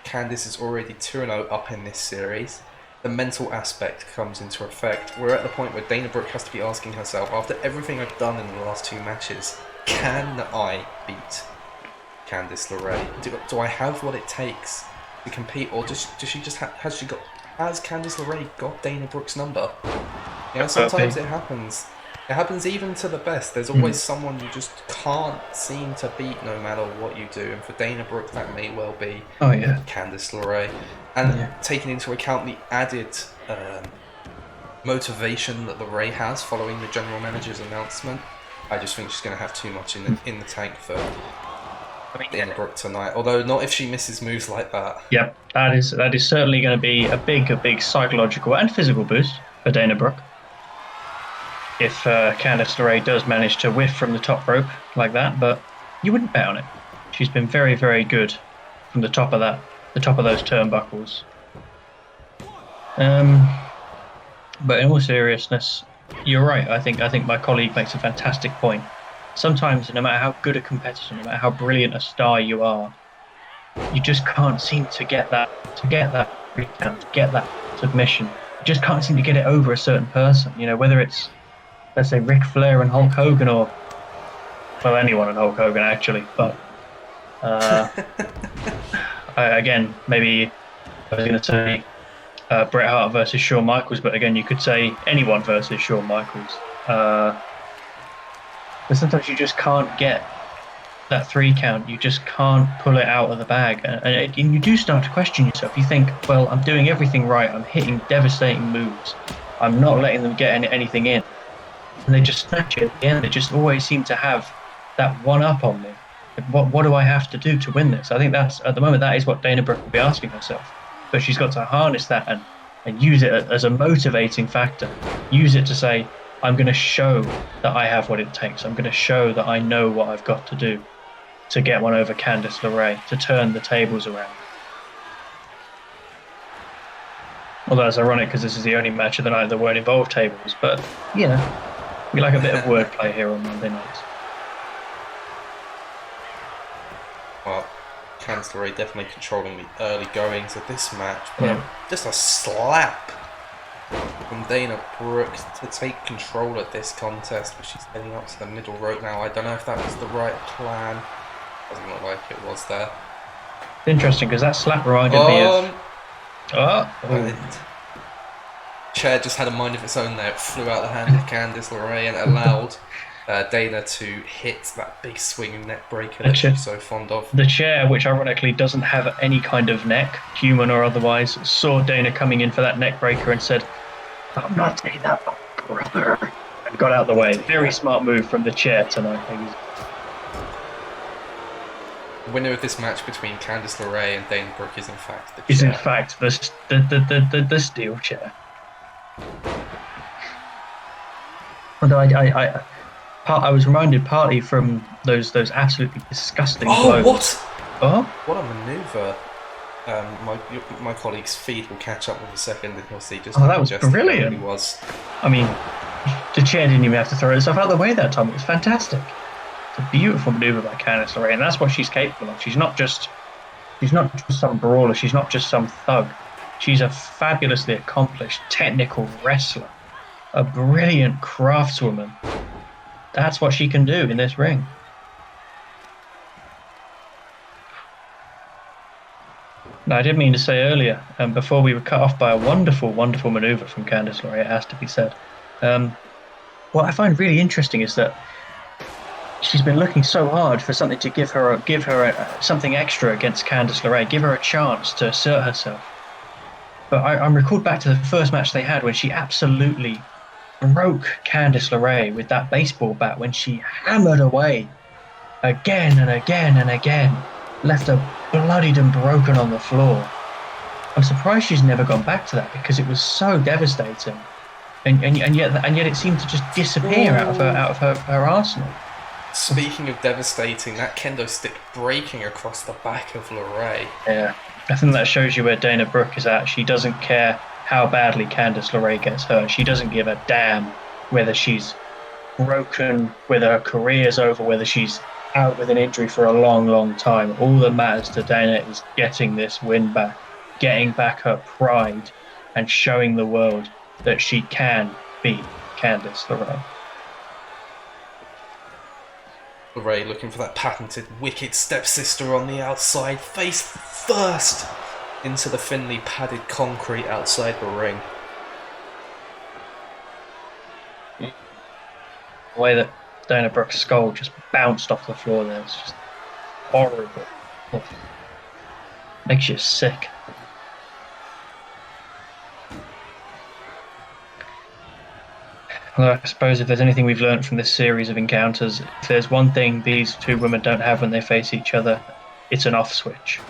Candice is already 2-0 up in this series, the mental aspect comes into effect. We're at the point where Dana Brooke has to be asking herself, after everything I've done in the last 2 matches, can I beat Candice LeRae? Do I have what it takes to compete, or has Candice LeRae got Dana Brooke's number? You know, sometimes it happens. It happens even to the best. There's always someone you just can't seem to beat no matter what you do. And for Dana Brooke, that may well be Candice LeRae. And taking into account the added motivation that LeRae has following the general manager's announcement, I just think she's going to have too much in the tank for I mean, Dana Brooke tonight. Although not if she misses moves like that. yep, that is certainly going to be a big psychological and physical boost for Dana Brooke. If Candice LeRae does manage to whiff from the top rope like that, but you wouldn't bet on it. She's been very good from the top of those turnbuckles. But in all seriousness, you're right. I think my colleague makes a fantastic point. Sometimes, no matter how good a competitor, no matter how brilliant a star you are, you just can't seem to get that recount, to get that submission. You just can't seem to get it over a certain person. Whether it's, let's say, Ric Flair and Hulk Hogan, or well, anyone and Hulk Hogan actually. But uh, again, maybe I was going to say Bret Hart versus Shawn Michaels, but again, you could say anyone versus Shawn Michaels. But sometimes you just can't get that 3 count. You just can't pull it out of the bag, and you do start to question yourself. You think, well, I'm doing everything right. I'm hitting devastating moves. I'm not letting them get anything in, and they just snatch it at the end. They just always seem to have that one up on me. Like, what do I have to do to win this? I think that's, at the moment, that is what Dana Brooke will be asking herself. But she's got to harness that and use it as a motivating factor. Use it to say, I'm going to show that I have what it takes. I'm going to show that I know what I've got to do to get one over Candice LeRae, to turn the tables around. Although it's ironic because this is the only match of the night that won't involve tables, but we like a bit of wordplay here on Monday nights. Well, Candice LeRae definitely controlling the early goings of this match, but just a slap from Dana Brooke to take control of this contest, but she's heading up to the middle rope now. I don't know if that was the right plan. Doesn't look like it was there. It's interesting because that slap reminded me of. Chair just had a mind of its own there. It flew out the hand of Candice LeRae and allowed Dana to hit that big swinging neck breaker that she's so fond of. The chair, which ironically doesn't have any kind of neck, human or otherwise, saw Dana coming in for that neck breaker and said, "I'm not taking that, brother," and got out of the way. Very smart move from the chair tonight. The winner of this match between Candice LeRae and Dana Brooke is in fact the chair. Is in fact the steel chair. Although I was reminded partly from those absolutely disgusting blows. What a manoeuvre! My colleague's feed will catch up with a second, and he'll see just how that was brilliant. It was. I mean, the chair didn't even have to throw itself out of the way that time. It was fantastic. It's a beautiful manoeuvre by Candice LeRae, and that's what she's capable of. She's not just some brawler. She's not just some thug. She's a fabulously accomplished technical wrestler, a brilliant craftswoman. That's what she can do in this ring. Now, I did mean to say earlier, before we were cut off by a wonderful manoeuvre from Candice LeRae, it has to be said. What I find really interesting is that she's been looking so hard for something to give her something extra against Candice LeRae, give her a chance to assert herself. But I'm recalled back to the first match they had when she absolutely broke Candice LeRae with that baseball bat, when she hammered away again and again and again, left her bloodied and broken on the floor. I'm surprised she's never gone back to that, because it was so devastating, and yet it seemed to just disappear out of her arsenal. Speaking of devastating, that kendo stick breaking across the back of LeRae. Yeah, I think that shows you where Dana Brooke is at. She doesn't care how badly Candice LeRae gets hurt. She doesn't give a damn whether she's broken, whether her career's over, whether she's out with an injury for a long time. All that matters to Dana is getting this win back, getting back her pride, and showing the world that she can beat Candice LeRae. LeRae looking for that patented wicked stepsister on the outside, face first into the thinly padded concrete outside the ring. The way that Dana Brooke's skull just bounced off the floor there, it's just horrible. Makes you sick. Well, I suppose if there's anything we've learned from this series of encounters, if there's one thing these two women don't have when they face each other, it's an off switch.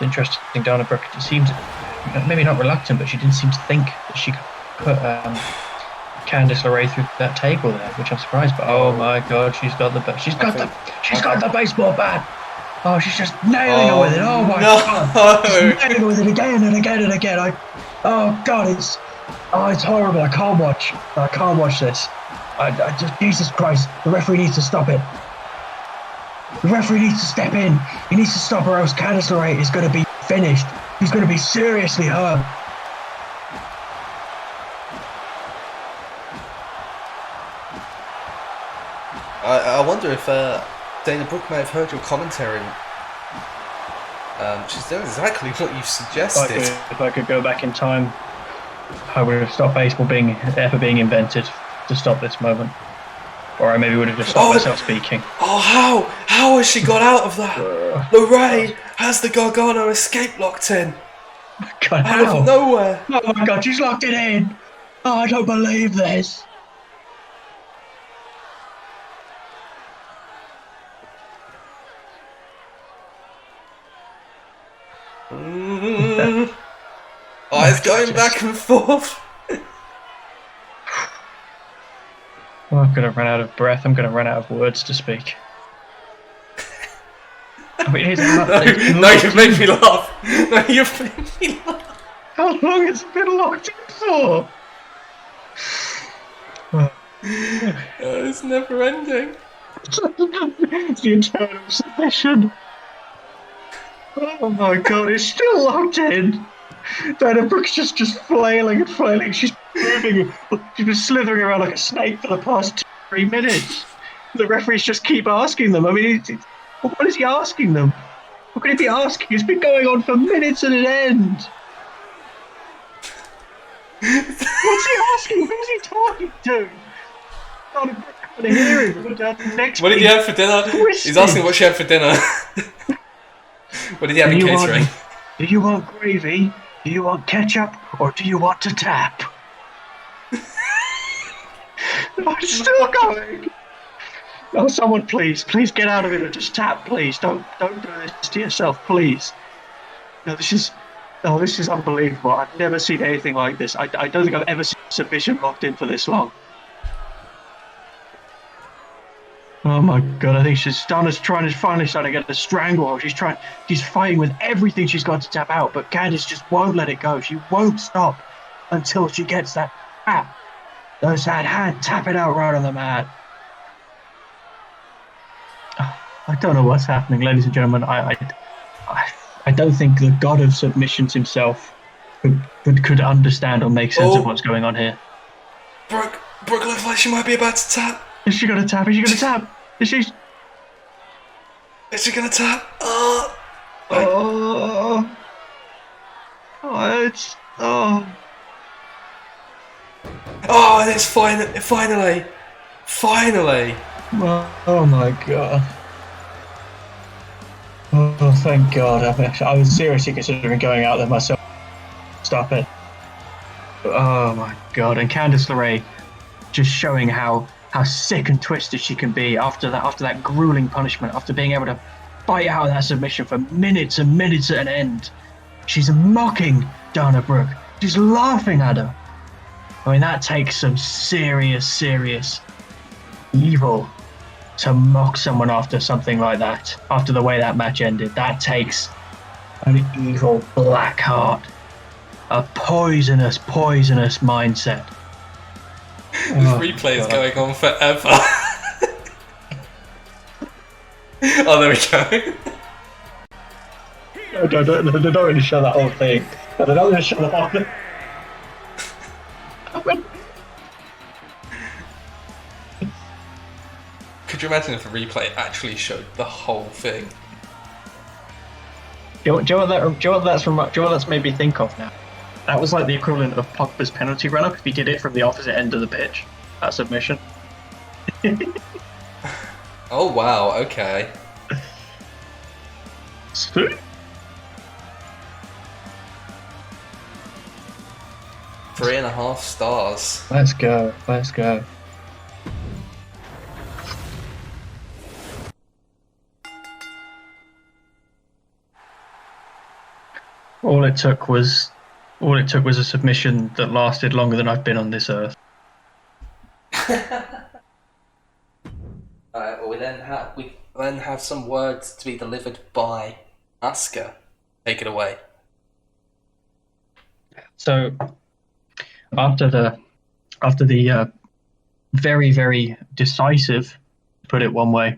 Interesting, Dana Brooke seemed maybe not reluctant, but she didn't seem to think that she could put Candice LeRae through that table there, which I'm surprised. But oh my God, she's got the baseball bat. Oh, she's just nailing her with it. Oh my God, just nailing her with it again and again and again. Oh God, it's horrible. I can't watch this. I just, Jesus Christ, the referee needs to stop it. The referee needs to step in. He needs to stop, or else Candice LeRae is going to be finished. He's going to be seriously hurt. I wonder if Dana Brooke may have heard your commentary. She's doing exactly what you suggested. If I could go back in time, I would have stopped baseball ever being invented to stop this moment. Or I maybe would have just stopped myself speaking. Oh, how has she got out of that? LeRae has the Gargano escape locked in. God, out of nowhere. Oh my God, she's locked it in. Oh, I don't believe this. Oh, it's going back and forth. Oh, I'm going to run out of breath. I'm going to run out of words to speak. I mean, no, you've made me laugh. No, you've made me laugh. How long has it been locked in for? It's never ending. It's the internal submission. Oh my God, it's still locked in. Dana Brooke's just flailing and flailing. She's moving. She's been slithering around like a snake for the past 3 minutes. The referees just keep asking them. I mean, what is he asking them? What could he be asking? It's been going on for minutes at an end. What's he asking? Who's he talking to? Dana Brooke can't hear him. What did you have for dinner? He's asking what she had for dinner. What did you have in catering? Do you want gravy? Do you want ketchup? Or do you want to tap? I'm still going. Oh, someone please get out of it and just tap, please. Don't do this to yourself, please. No, this is unbelievable. I've never seen anything like this. I don't think I've ever seen submission locked in for this long. Oh my God, I think Dana's finally starting to get the stranglehold. She's fighting with everything she's got to tap out, but Candice just won't let it go. She won't stop until she gets that tap. That hand, tap it out right on the mat. I don't know what's happening, ladies and gentlemen. I don't think the god of submissions himself could understand or make sense of what's going on here. Brooke looks like she might be about to tap. Is she gonna tap? Is she gonna tap? Is she gonna tap? Oh, it's finally. Oh my God. Oh, thank God. I was seriously considering going out there myself. Stop it. Oh my God. And Candice LeRae just showing how sick and twisted she can be after that grueling punishment, after being able to fight out that submission for minutes and minutes at an end. She's mocking Dana Brooke. She's laughing at her. I mean, that takes some serious evil to mock someone after something like that. After the way that match ended, that takes an evil black heart, a poisonous mindset. This replay is going on forever. Oh, there we go. No, don't really show that whole thing. No, they don't really show the whole thing. Could you imagine if the replay actually showed the whole thing? Do you know what that's made me think of now? That was like the equivalent of Pogba's penalty run-up if he did it from the opposite end of the pitch. That submission. Oh wow, okay. 3.5 stars. Let's go. Let's go. All it took was a submission that lasted longer than I've been on this earth. Alright, well we then have some words to be delivered by Asuka. Take it away. So after the very, very decisive, to put it one way,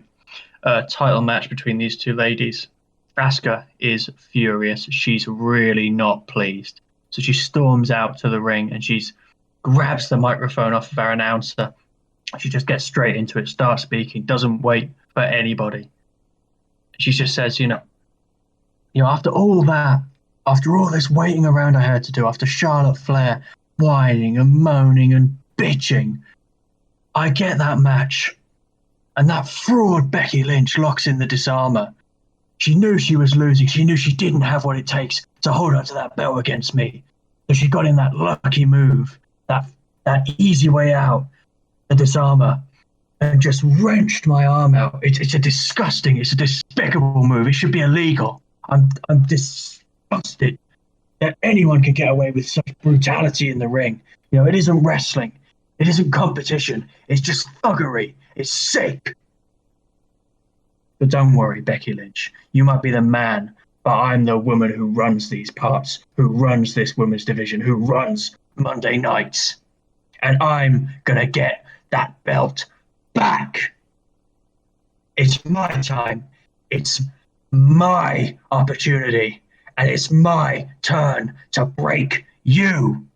title match between these two ladies, Asuka is furious. She's really not pleased. So she storms out to the ring and she grabs the microphone off of our announcer. She just gets straight into it, starts speaking, doesn't wait for anybody. She just says, after all that, after all this waiting around I had to do, after Charlotte Flair whining and moaning and bitching, I get that match. And that fraud Becky Lynch locks in the disarmer. She knew she was losing. She knew she didn't have what it takes to hold on to that belt against me. So she got in that lucky move, that easy way out, the disarmer, and just wrenched my arm out. It's a despicable move. It should be illegal. I'm disgusted that anyone can get away with such brutality in the ring. It isn't wrestling. It isn't competition. It's just thuggery. It's sick. But don't worry, Becky Lynch. You might be the man, but I'm the woman who runs these parts, who runs this women's division, who runs Monday nights. And I'm going to get that belt back. It's my time. It's my opportunity. And it's my turn to break you.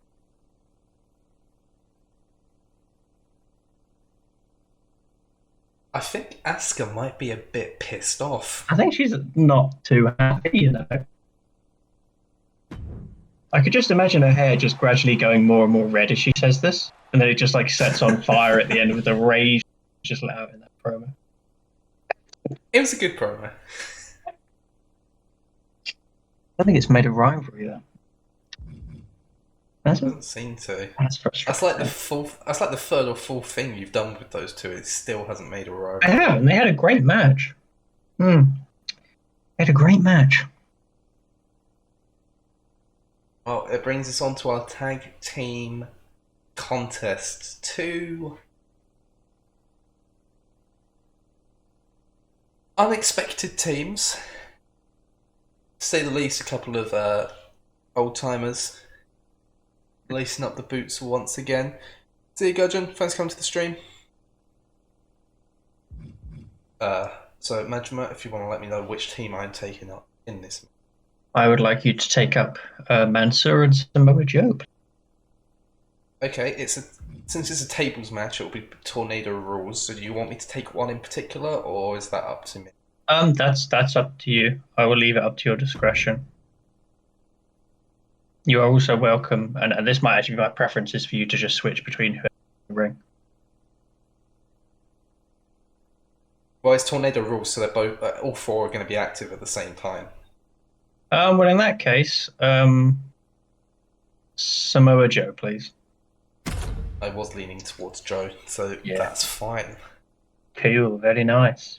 I think Asuka might be a bit pissed off. I think she's not too happy, I could just imagine her hair just gradually going more and more red as she says this, and then it just sets on fire at the end with the rage just let out in that promo. It was a good promo. I think it's made a rivalry though. Doesn't seem to. That's frustrating. That's like the third or fourth thing you've done with those two. It still hasn't made a rivalry. I have, and they had a great match. They had a great match. Well, it brings us on to our tag team contest. Two unexpected teams. To say the least, a couple of old timers lacing up the boots once again. See you, Gudgeon. Thanks for coming to the stream. So, Majima, if you want to let me know which team I'm taking up in this. I would like you to take up Mansoor and Samoa Joe. Okay, since it's a tables match, it'll be tornado rules. So, do you want me to take one in particular, or is that up to me? That's up to you. I will leave it up to your discretion. You are also welcome, and this might actually be my preference, is for you to just switch between whoever in the ring. Well, it's tornado rules, so they're both all four are going to be active at the same time. Well, in that case, Samoa Joe, please. I was leaning towards Joe, so Yeah. That's fine. Cool, very nice.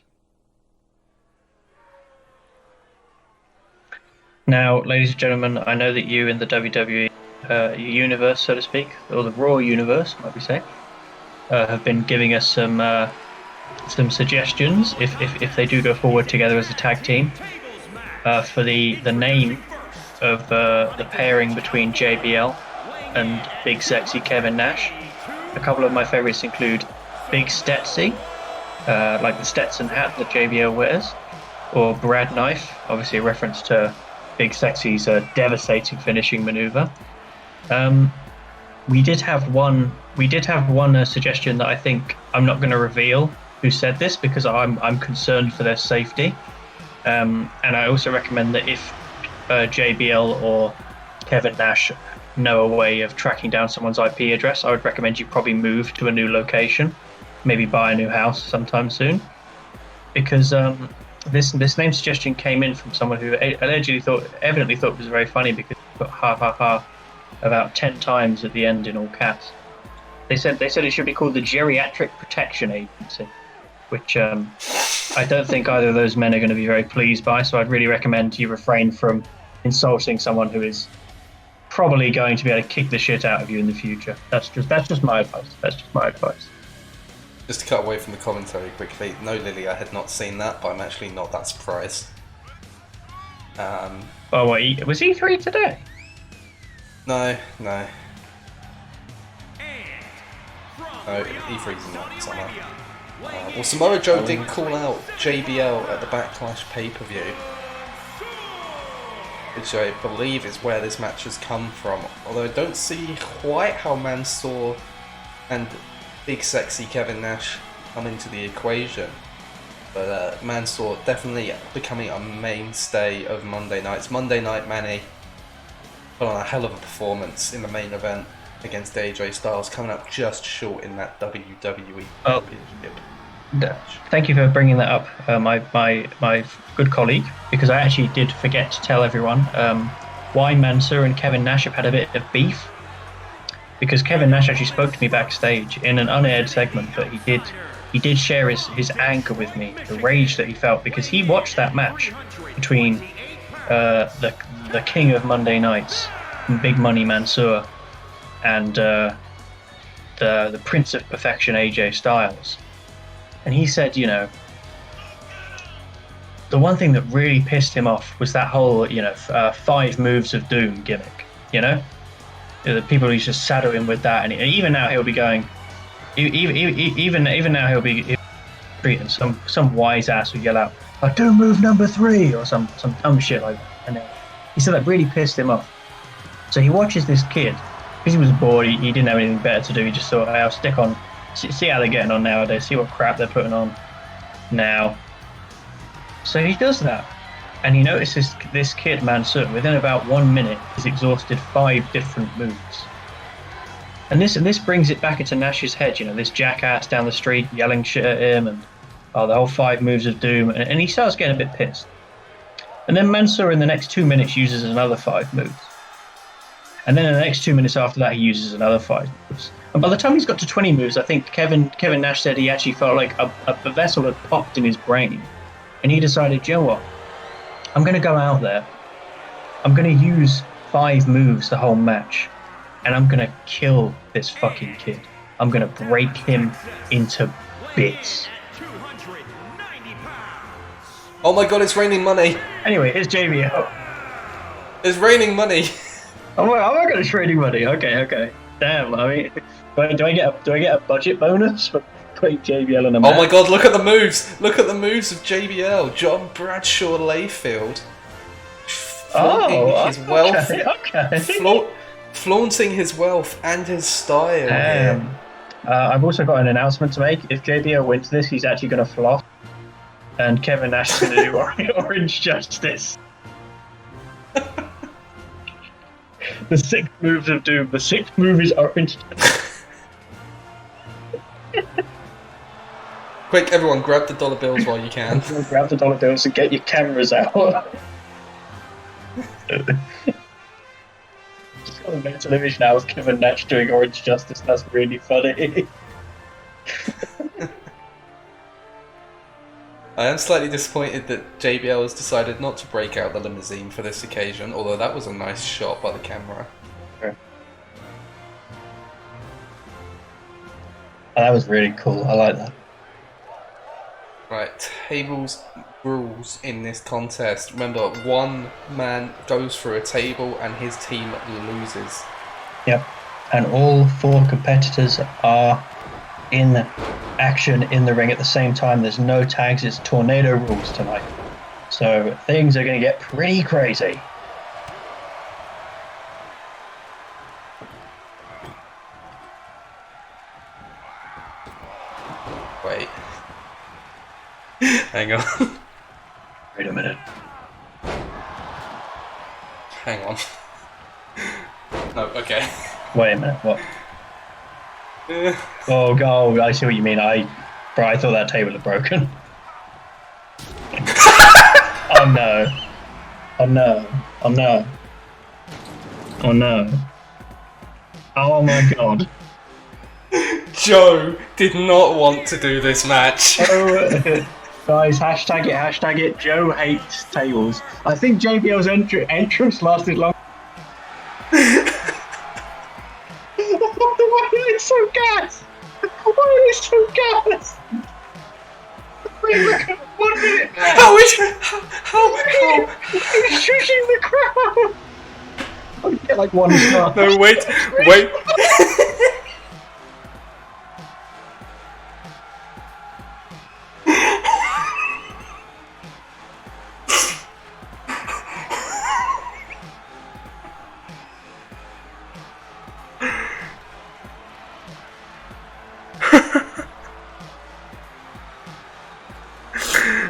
Now, ladies and gentlemen, I know that you in the WWE universe, so to speak, or the Raw universe, might we say, have been giving us some suggestions if they do go forward together as a tag team for the name of the pairing between JBL and Big Sexy Kevin Nash. A couple of my favorites include Big Stetsy, like the Stetson hat that JBL wears, or Brad Knife, obviously a reference to Big Sexy's devastating finishing maneuver. We did have one suggestion that I think I'm not going to reveal who said this because I'm concerned for their safety. And I also recommend that if JBL or Kevin Nash know a way of tracking down someone's IP address, I would recommend you probably move to a new location, maybe buy a new house sometime soon, because this name suggestion came in from someone who evidently thought it was very funny because it put ha ha ha about 10 times at the end in all caps. They said it should be called the Geriatric Protection Agency, which I don't think either of those men are going to be very pleased by. So I'd really recommend you refrain from insulting someone who is probably going to be able to kick the shit out of you in the future. That's just my advice. That's just my advice. Just to cut away from the commentary quickly, no, Lily, I had not seen that, but I'm actually not that surprised. Oh, what, was E3 today? No. No, E3's in the summer. Well, Samoa Joe did call out JBL at the Backlash pay-per-view, which I believe is where this match has come from. Although I don't see quite how Mansoor and big sexy Kevin Nash come into the equation. But Mansoor definitely becoming a mainstay of Monday nights. Monday Night Manny put on a hell of a performance in the main event against AJ Styles, coming up just short in that WWE Championship. Thank you for bringing that up, my good colleague, because I actually did forget to tell everyone why Mansoor and Kevin Nash have had a bit of beef. Because Kevin Nash actually spoke to me backstage in an unaired segment, but he did share his anger with me, the rage that he felt, because he watched that match between the King of Monday Nights, Big Money Mansoor, and the Prince of Perfection, AJ Styles. And he said, the one thing that really pissed him off was that whole, 5 moves of doom gimmick, The people who used to saddle him with that, and even now he'll be going, even now he'll be treating some wise ass who yell out, "I do move number 3" or some dumb shit like that. And he said that really pissed him off. So he watches this kid because he was bored. He didn't have anything better to do. He just thought, "Hey, I'll stick on, see how they're getting on nowadays. See what crap they're putting on now." So he does that. And he notices this kid, Mansoor, within about 1 minute, has exhausted 5 different moves. And this brings it back into Nash's head, this jackass down the street yelling shit at him, and the whole 5 moves of doom, and he starts getting a bit pissed. And then Mansoor in the next 2 minutes uses another 5 moves. And then in the next 2 minutes after that, he uses another 5 moves. And by the time he's got to 20 moves, I think Kevin Nash said he actually felt like a vessel had popped in his brain. And he decided, you know what? I'm going to go out there. I'm going to use 5 moves the whole match. And I'm going to kill this fucking kid. I'm going to break him into bits. Oh my god, it's raining money! Anyway, here's JBL. It's raining money! Oh my god, it's raining money. Okay. Damn, I mean, do I get a budget bonus for putting JBL in a match? Oh my god, look at the moves! Look at the moves of JBL. John Bradshaw Layfield. Flaunting his wealth. Okay. Flaunting his wealth and his style here. I've also got an announcement to make. If JBL wins this, he's actually going to floss. And Kevin Nash is going to do Orange Justice. The 6 moves of doom. The 6 movies are Orange Justice. Quick, everyone, grab the dollar bills while you can. Grab the dollar bills and get your cameras out. Just got a mental image now of Kevin Nash doing Orange Justice. That's really funny. I am slightly disappointed that JBL has decided not to break out the limousine for this occasion, although that was a nice shot by the camera. Sure. Oh, that was really cool. I like that. Right, tables rules in this contest. Remember, 1 man goes through a table and his team loses. Yep. And all 4 competitors are in action in the ring at the same time. There's no tags. It's tornado rules tonight. So things are going to get pretty crazy. Wait. Hang on. Wait a minute. Hang on. No, okay. Wait a minute, what? Eh, Oh, I see what you mean. Bro, I thought that table had broken. Oh no. Oh no. Oh no. Oh no. Oh my god. Joe did not want to do this match. Oh, guys, hashtag it. Joe hates tables. I think JBL's entrance lasted long. Why are they so gas? Why are they so gas? 1 minute. How is how? He's shushing the crowd. I'll get like 1 star. No, wait.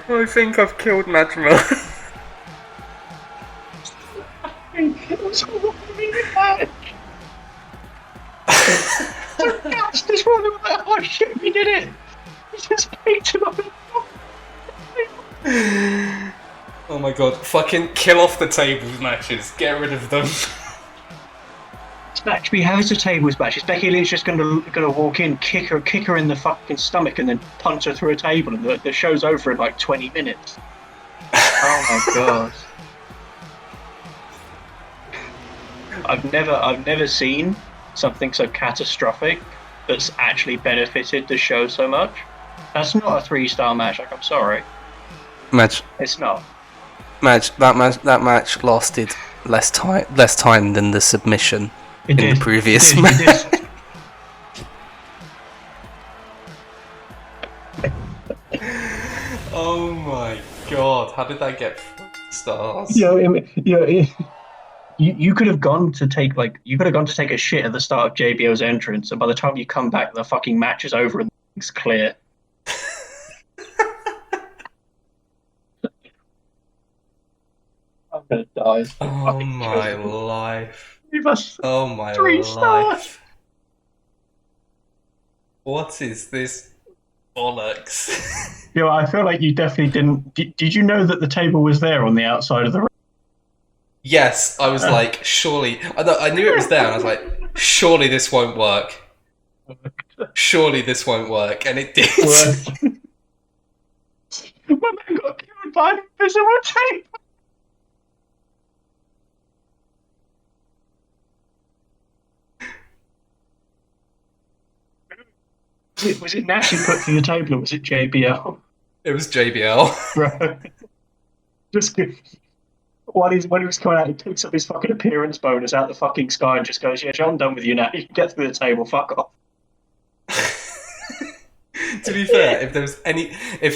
I think I've killed Majma. It was a 1 minute match. So gas, this one was like, oh shit, we did it. He just picked him up. Oh my god, fucking kill off the tables matches, get rid of them. This match we have is a tables match. Is Becky Lynch just gonna walk in, kick her in the fucking stomach, and then punch her through a table, and the show's over in like 20 minutes? Oh my god! I've never seen something so catastrophic that's actually benefited the show so much. That's not a 3-star match. Like, I'm sorry, Madge, it's not. that match lasted less time than the submission It in did. the previous It did, match. it did. Oh my god, how did that get 4 stars? You could have gone to take a shit at the start of JBO's entrance, and by the time you come back, the fucking match is over and it's clear. I'm gonna die. Oh my life. Give us Oh my 3 stars. life. What is this bollocks? I feel like you definitely didn't. Did you know that the table was there on the outside of the ring? Yes, I was like, surely. I knew it was there, and I was like, surely this won't work. Surely this won't work, and it did. My man got killed by an invisible tape. Was it Nash who put through the table, or was it JBL? It was JBL. Bro. Just when he was coming out, he picks up his fucking appearance bonus out the fucking sky and just goes, "Yeah, Joe, I'm done with you now. You can get through the table. Fuck off." To be fair, if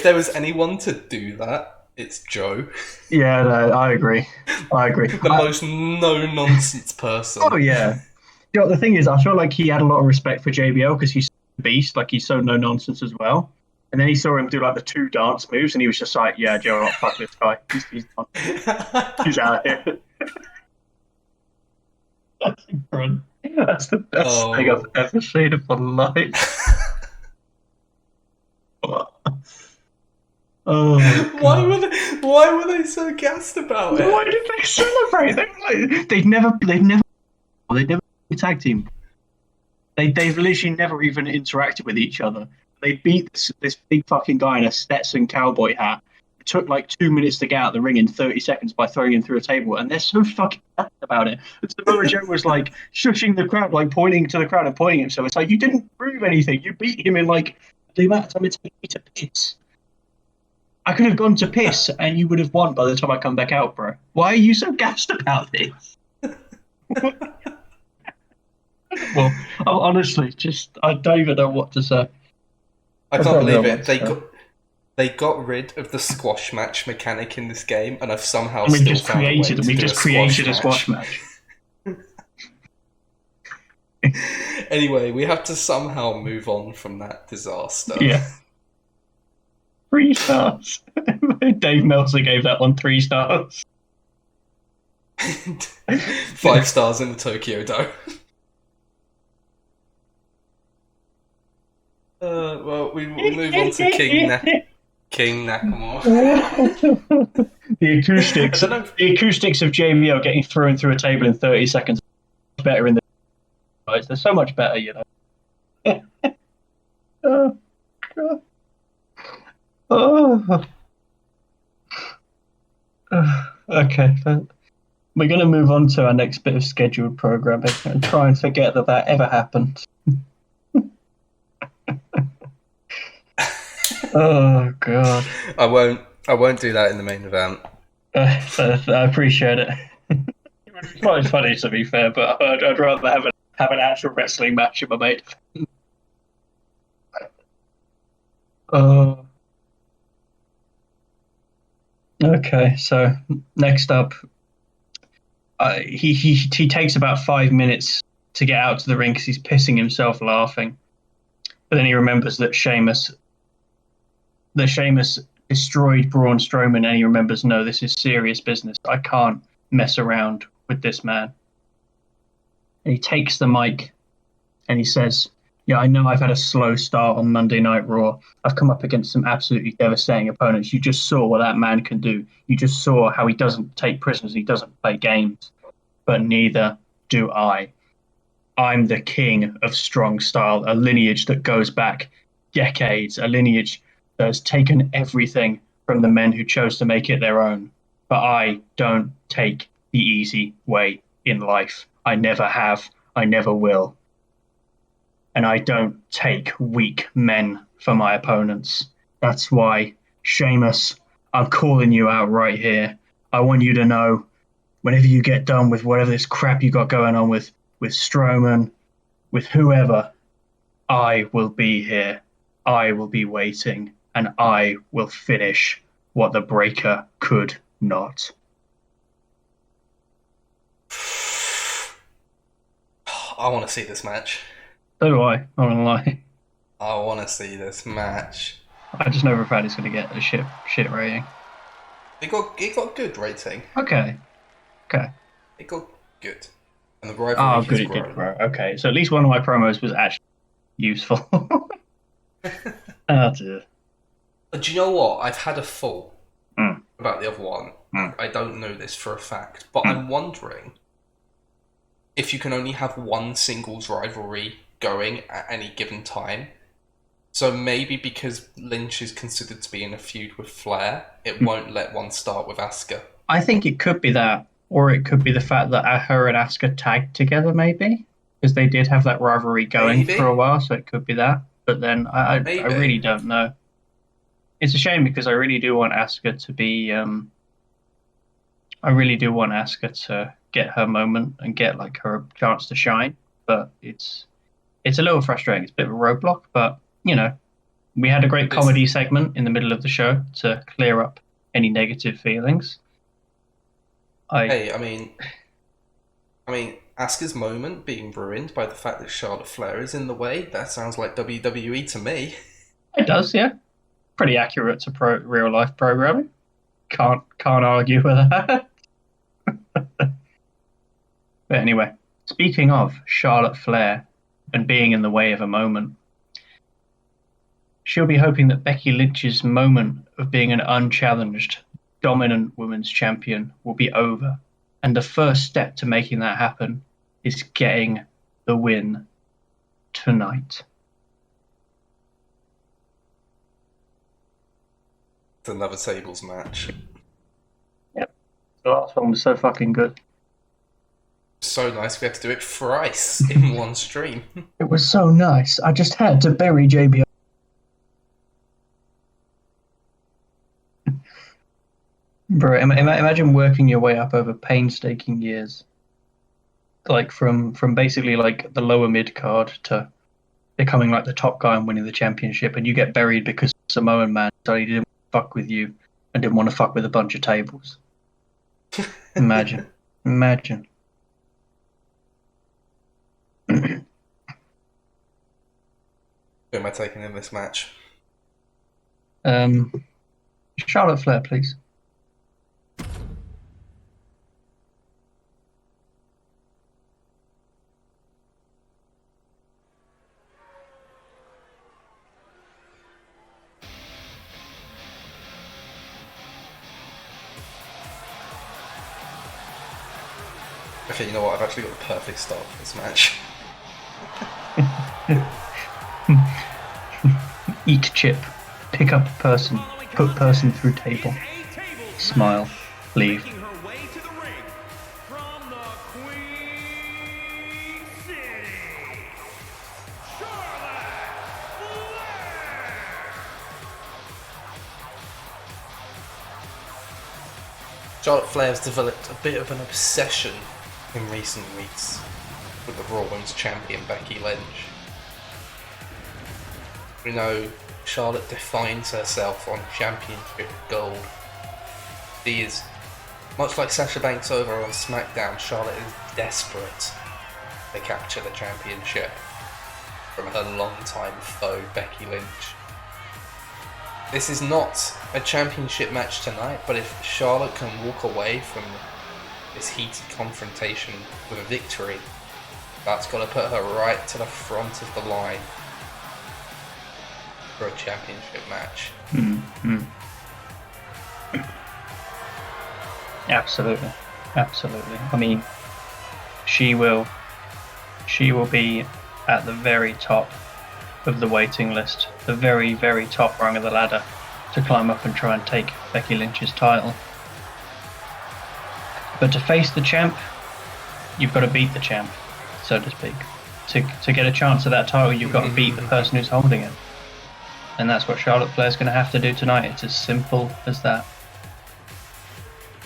there was anyone to do that, it's Joe. Yeah, no, I agree. The most no-nonsense person. Oh yeah. The thing is, I feel like he had a lot of respect for JBL because he's a beast. Like, he's so no nonsense as well. And then he saw him do like the 2 dance moves, and he was just like, "Yeah, Joe, I'll fuck this guy. He's done. He's out here." That's incredible. That's the best thing I've ever seen in my life. Oh, Why were they so gassed about it? why did they celebrate? They've never been a tag team. They've literally never even interacted with each other. They beat this big fucking guy in a Stetson cowboy hat. It took like 2 minutes to get out of the ring in 30 seconds by throwing him through a table, and they're so fucking mad about it. And Samoa Joe was like shushing the crowd, like pointing to the crowd and pointing at himself. It's like, you didn't prove anything. You beat him in like the amount of time it took me to piss. I could have gone to piss and you would have won by the time I come back out, bro. Why are you so gassed about this? Well, honestly, I don't even know what to say. I can't believe it. They got rid of the squash match mechanic in this game, and I've somehow And still found a way to do created a squash match. Anyway, we have to somehow move on from that disaster. Yeah. 3 stars. Dave Meltzer gave that one 3 stars. 5 stars in the Tokyo Dome. Well, we move on to King Nakamura. The acoustics, I don't know. the acoustics of JBL getting thrown through a table in 30 seconds are better in the guys. They're so much better, you know. Oh, God. Oh. Okay, we're going to move on to our next bit of scheduled programming and try and forget that ever happened. Oh God. I won't do that in the main event. I appreciate it. It's not as funny to be fair, but I'd rather have an actual wrestling match in my mate. Okay, so next up, he takes about 5 minutes to get out to the ring because he's pissing himself laughing. But then he remembers that Sheamus destroyed Braun Strowman, and he remembers, no, this is serious business. I can't mess around with this man. And he takes the mic and he says, yeah, I know I've had a slow start on Monday Night Raw. I've come up against some absolutely devastating opponents. You just saw what that man can do. You just saw how he doesn't take prisoners. He doesn't play games. But neither do I. I'm the king of strong style, a lineage that goes back decades, a lineage that has taken everything from the men who chose to make it their own. But I don't take the easy way in life. I never have. I never will. And I don't take weak men for my opponents. That's why, Sheamus, I'm calling you out right here. I want you to know, whenever you get done with whatever this crap you got going on with Strowman, with whoever, I will be here. I will be waiting, and I will finish what the Breaker could not. I want to see this match. So do I, not gonna lie. I want to see this match. I just know for a fact it's going to get a shit rating. It got good rating. Okay. It got good. And the rivalry Good, has it did grown. grow. Okay, so at least one of my promos was actually useful. Oh dear. Do you know what? I've had a thought Mm. about the other one. I don't know this for a fact, but I'm wondering if you can only have one singles rivalry going at any given time. So maybe because Lynch is considered to be in a feud with Flair, it won't let one start with Asuka. I think it could be that, or it could be the fact that her and Asuka tagged together, maybe, because they did have that rivalry going Maybe. for a while. So it could be that. But then I Maybe. really don't know. It's a shame because I really do want Asuka to be. I really do want Asuka to get her moment and get like her chance to shine. But it's a little frustrating. It's a bit of a roadblock, but you know, we had a great comedy segment in the middle of the show to clear up any negative feelings. I mean, Asuka's moment being ruined by the fact that Charlotte Flair is in the way, that sounds like WWE to me. It does, yeah. Pretty accurate to real life programming. Can't argue with that. But anyway, speaking of Charlotte Flair and being in the way of a moment, she'll be hoping that Becky Lynch's moment of being an unchallenged, dominant women's champion will be over. And the first step to making that happen is getting the win tonight. It's another tables match. Yep. The last one was so fucking good. So nice we had to do it thrice in one stream. It was so nice. I just had to bury JBL. Bro, imagine working your way up over painstaking years, like from basically like the lower mid card to becoming like the top guy and winning the championship, and you get buried because Samoan man decided he didn't fuck with you and didn't want to fuck with a bunch of tables. Imagine. Who am I taking in this match? Charlotte Flair, please. Okay, you know what? I've actually got the perfect start for this match. Eat chip. Pick up person. Put person through table. Smile. Leave. Making her way to the ring from the Queen City, Charlotte Flair. Charlotte Flair's developed a bit of an obsession in recent weeks with the Raw Women's Champion Becky Lynch. We know Charlotte defines herself on championship gold. She is, much like Sasha Banks over on SmackDown, Charlotte is desperate to capture the championship from her longtime foe Becky Lynch. This is not a championship match tonight, but if Charlotte can walk away from this heated confrontation with a victory, that's got to put her right to the front of the line for a championship match. Absolutely. I mean, she will be at the very top of the waiting list, the very, very top rung of the ladder to climb up and try and take Becky Lynch's title. But to face the champ, you've got to beat the champ, so to speak. To get a chance at that title, you've got to beat the person who's holding it. And that's what Charlotte Flair's going to have to do tonight. It's as simple as that.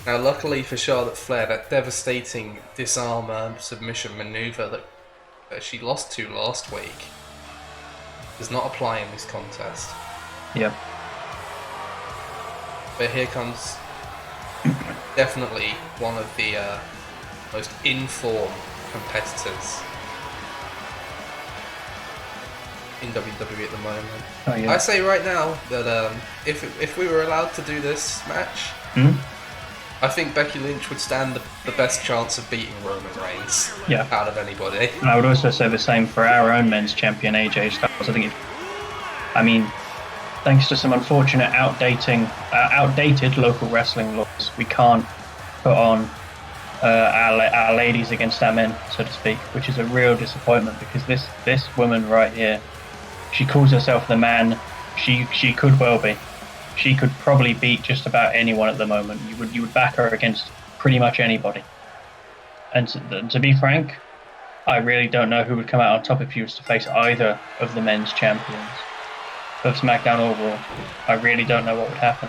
Now, luckily for Charlotte Flair, that devastating disarm submission maneuver that she lost to last week does not apply in this contest. Yep. But here comes definitely one of the most informed competitors in WWE at the moment. Oh, yeah. I say right now that if we were allowed to do this match, I think Becky Lynch would stand the best chance of beating Roman Reigns out of anybody. And I would also say the same for our own men's champion AJ Styles. I think thanks to some unfortunate outdated local wrestling laws, we can't put on our ladies against our men, so to speak, which is a real disappointment because this woman right here, she calls herself the man. She could well be. She could probably beat just about anyone at the moment. You would back her against pretty much anybody. And to be frank, I really don't know who would come out on top if she was to face either of the men's champions of SmackDown or Raw. I really don't know what would happen.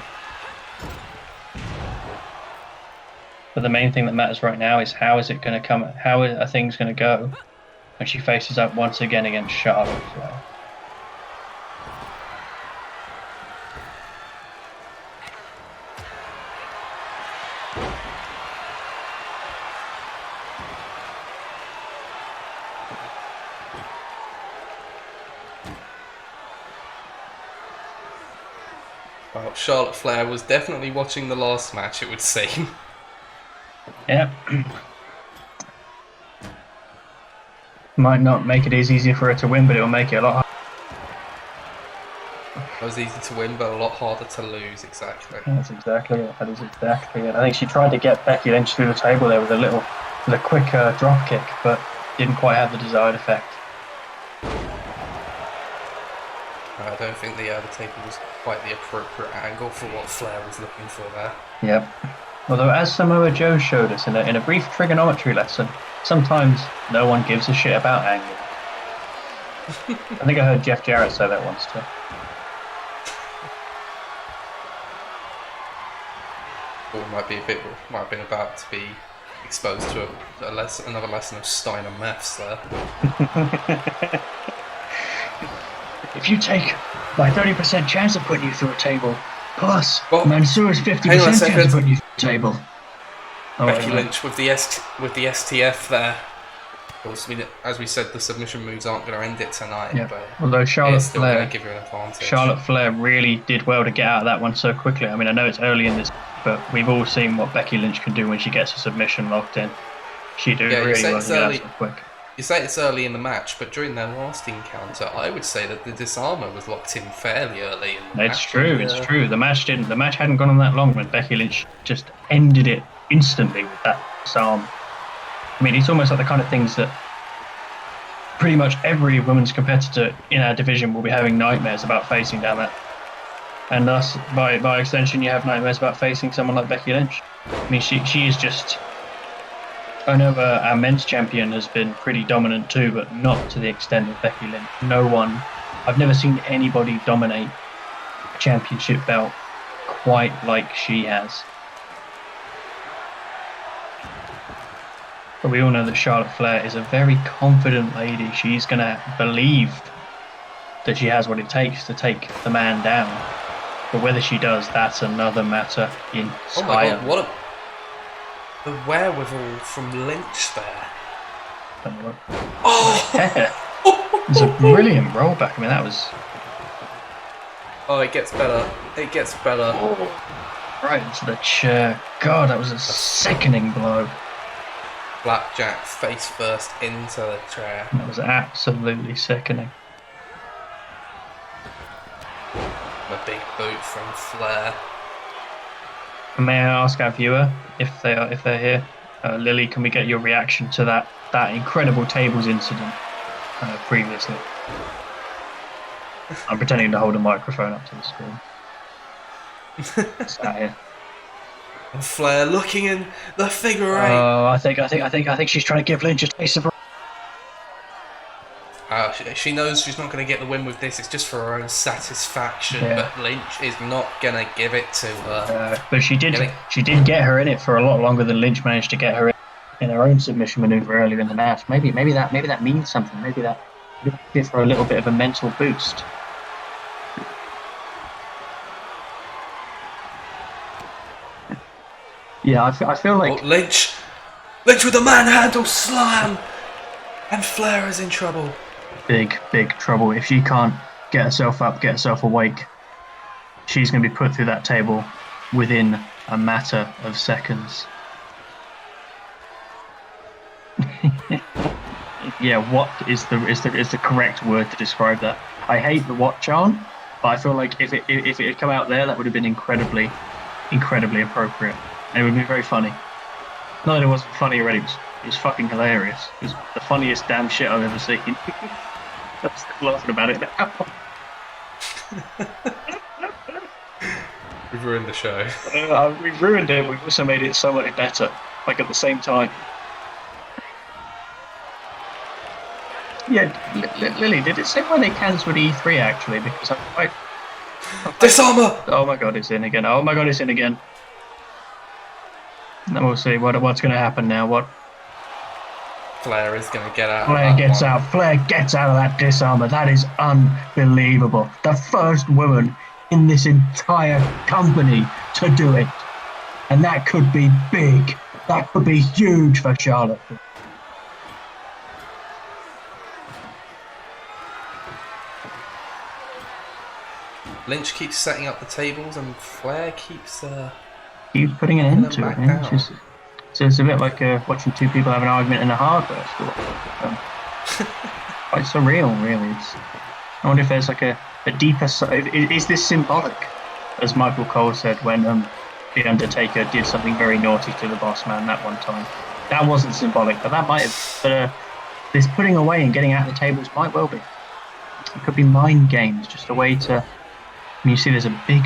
But the main thing that matters right now is how is it going to come? How are things going to go when she faces up once again against Charlotte Flair? Well, Charlotte Flair was definitely watching the last match, it would seem. Yeah. Might not make it as easier for her to win, but it'll make it a lot harder. It was easy to win, but a lot harder to lose, exactly. That's exactly it. That is exactly it. I think she tried to get Becky Lynch through the table there with a quick drop kick, but didn't quite have the desired effect. I don't think the table was quite the appropriate angle for what Flair was looking for there. Yep. Although, as Samoa Joe showed us in a brief trigonometry lesson, sometimes no one gives a shit about angle. I think I heard Jeff Jarrett say that once too. Or might have been about to be exposed to another lesson of Steiner maths there. If you take my 30% chance of putting you through a table, plus Well, Mansoor's 50% hang on a chance second. of putting you through a table. Becky Lynch with the STF there. Of course, as we said, the submission moves aren't going to end it tonight. Yeah. But Although Charlotte it's still going Flair, to give you an advantage. Charlotte Flair really did well to get out of that one so quickly. I mean, I know it's early in this, but we've all seen what Becky Lynch can do when she gets a submission locked in. She did really well to get out so quick. You say it's early in the match, but during their last encounter, I would say that the disarmer was locked in fairly early in the match. It's true. It's true. The match hadn't gone on that long when Becky Lynch just ended it instantly with that disarm. I mean, it's almost like the kind of things that pretty much every women's competitor in our division will be having nightmares about facing down that. And thus, by extension, you have nightmares about facing someone like Becky Lynch. I mean, she is just. I know our men's champion has been pretty dominant too, but not to the extent of Becky Lynch. No one. I've never seen anybody dominate a championship belt quite like she has. But we all know that Charlotte Flair is a very confident lady. She's going to believe that she has what it takes to take the man down. But whether she does, that's another matter entirely. Oh my god, what the wherewithal from Lynch there. Oh! Yeah. It's a brilliant rollback. I mean, that was... Oh, it gets better. It gets better. Right into the chair. God, that was a sickening blow. Blackjack face first into the chair. That was absolutely sickening. A big boot from Flair. May I ask our viewer if they're here, Lily? Can we get your reaction to that incredible tables incident previously? I'm pretending to hold a microphone up to the screen. Sat here. And Flair looking in the figure eight. Oh, I think she's trying to give Lynch a taste of. She knows she's not going to get the win with this. It's just for her own satisfaction. Yeah. But Lynch is not going to give it to her. But she did get her in it for a lot longer than Lynch managed to get her in her own submission maneuver earlier in the match. Maybe that means something. Maybe that gives her a little bit of a mental boost. Yeah, I feel like Lynch with a manhandle slam, and Flair is in trouble. Big trouble. If she can't get herself up, get herself awake, she's going to be put through that table within a matter of seconds. Yeah, what is the correct word to describe that? I hate the what chant, but I feel like if it had come out there, that would have been incredibly appropriate, and it would have been very funny. Not that it wasn't funny already, it was fucking hilarious. It was the funniest damn shit I've ever seen. I'm still laughing about it now. We've ruined the show. We've ruined it, we've also made it so much better, like at the same time. Yeah, Lily, did it say why they cancelled E3 actually? Because Disarmer! Oh my god, it's in again. Oh my god, it's in again. Then we'll see what's going to happen now. What? Flair is going to get out. Flair gets out. Flair gets out of that disarmer. That is unbelievable. The first woman in this entire company to do it, and that could be big. That could be huge for Charlotte. Lynch keeps setting up the tables, and Flair keeps putting an end to it. So it's a bit like watching two people have an argument in a hardware store. Quite surreal, really. I wonder if there's like a deeper side. Is this symbolic? As Michael Cole said when The Undertaker did something very naughty to the boss man that one time. That wasn't symbolic, but that might have. But this putting away and getting out of the tables might well be. It could be mind games, just a way to. And you see there's a big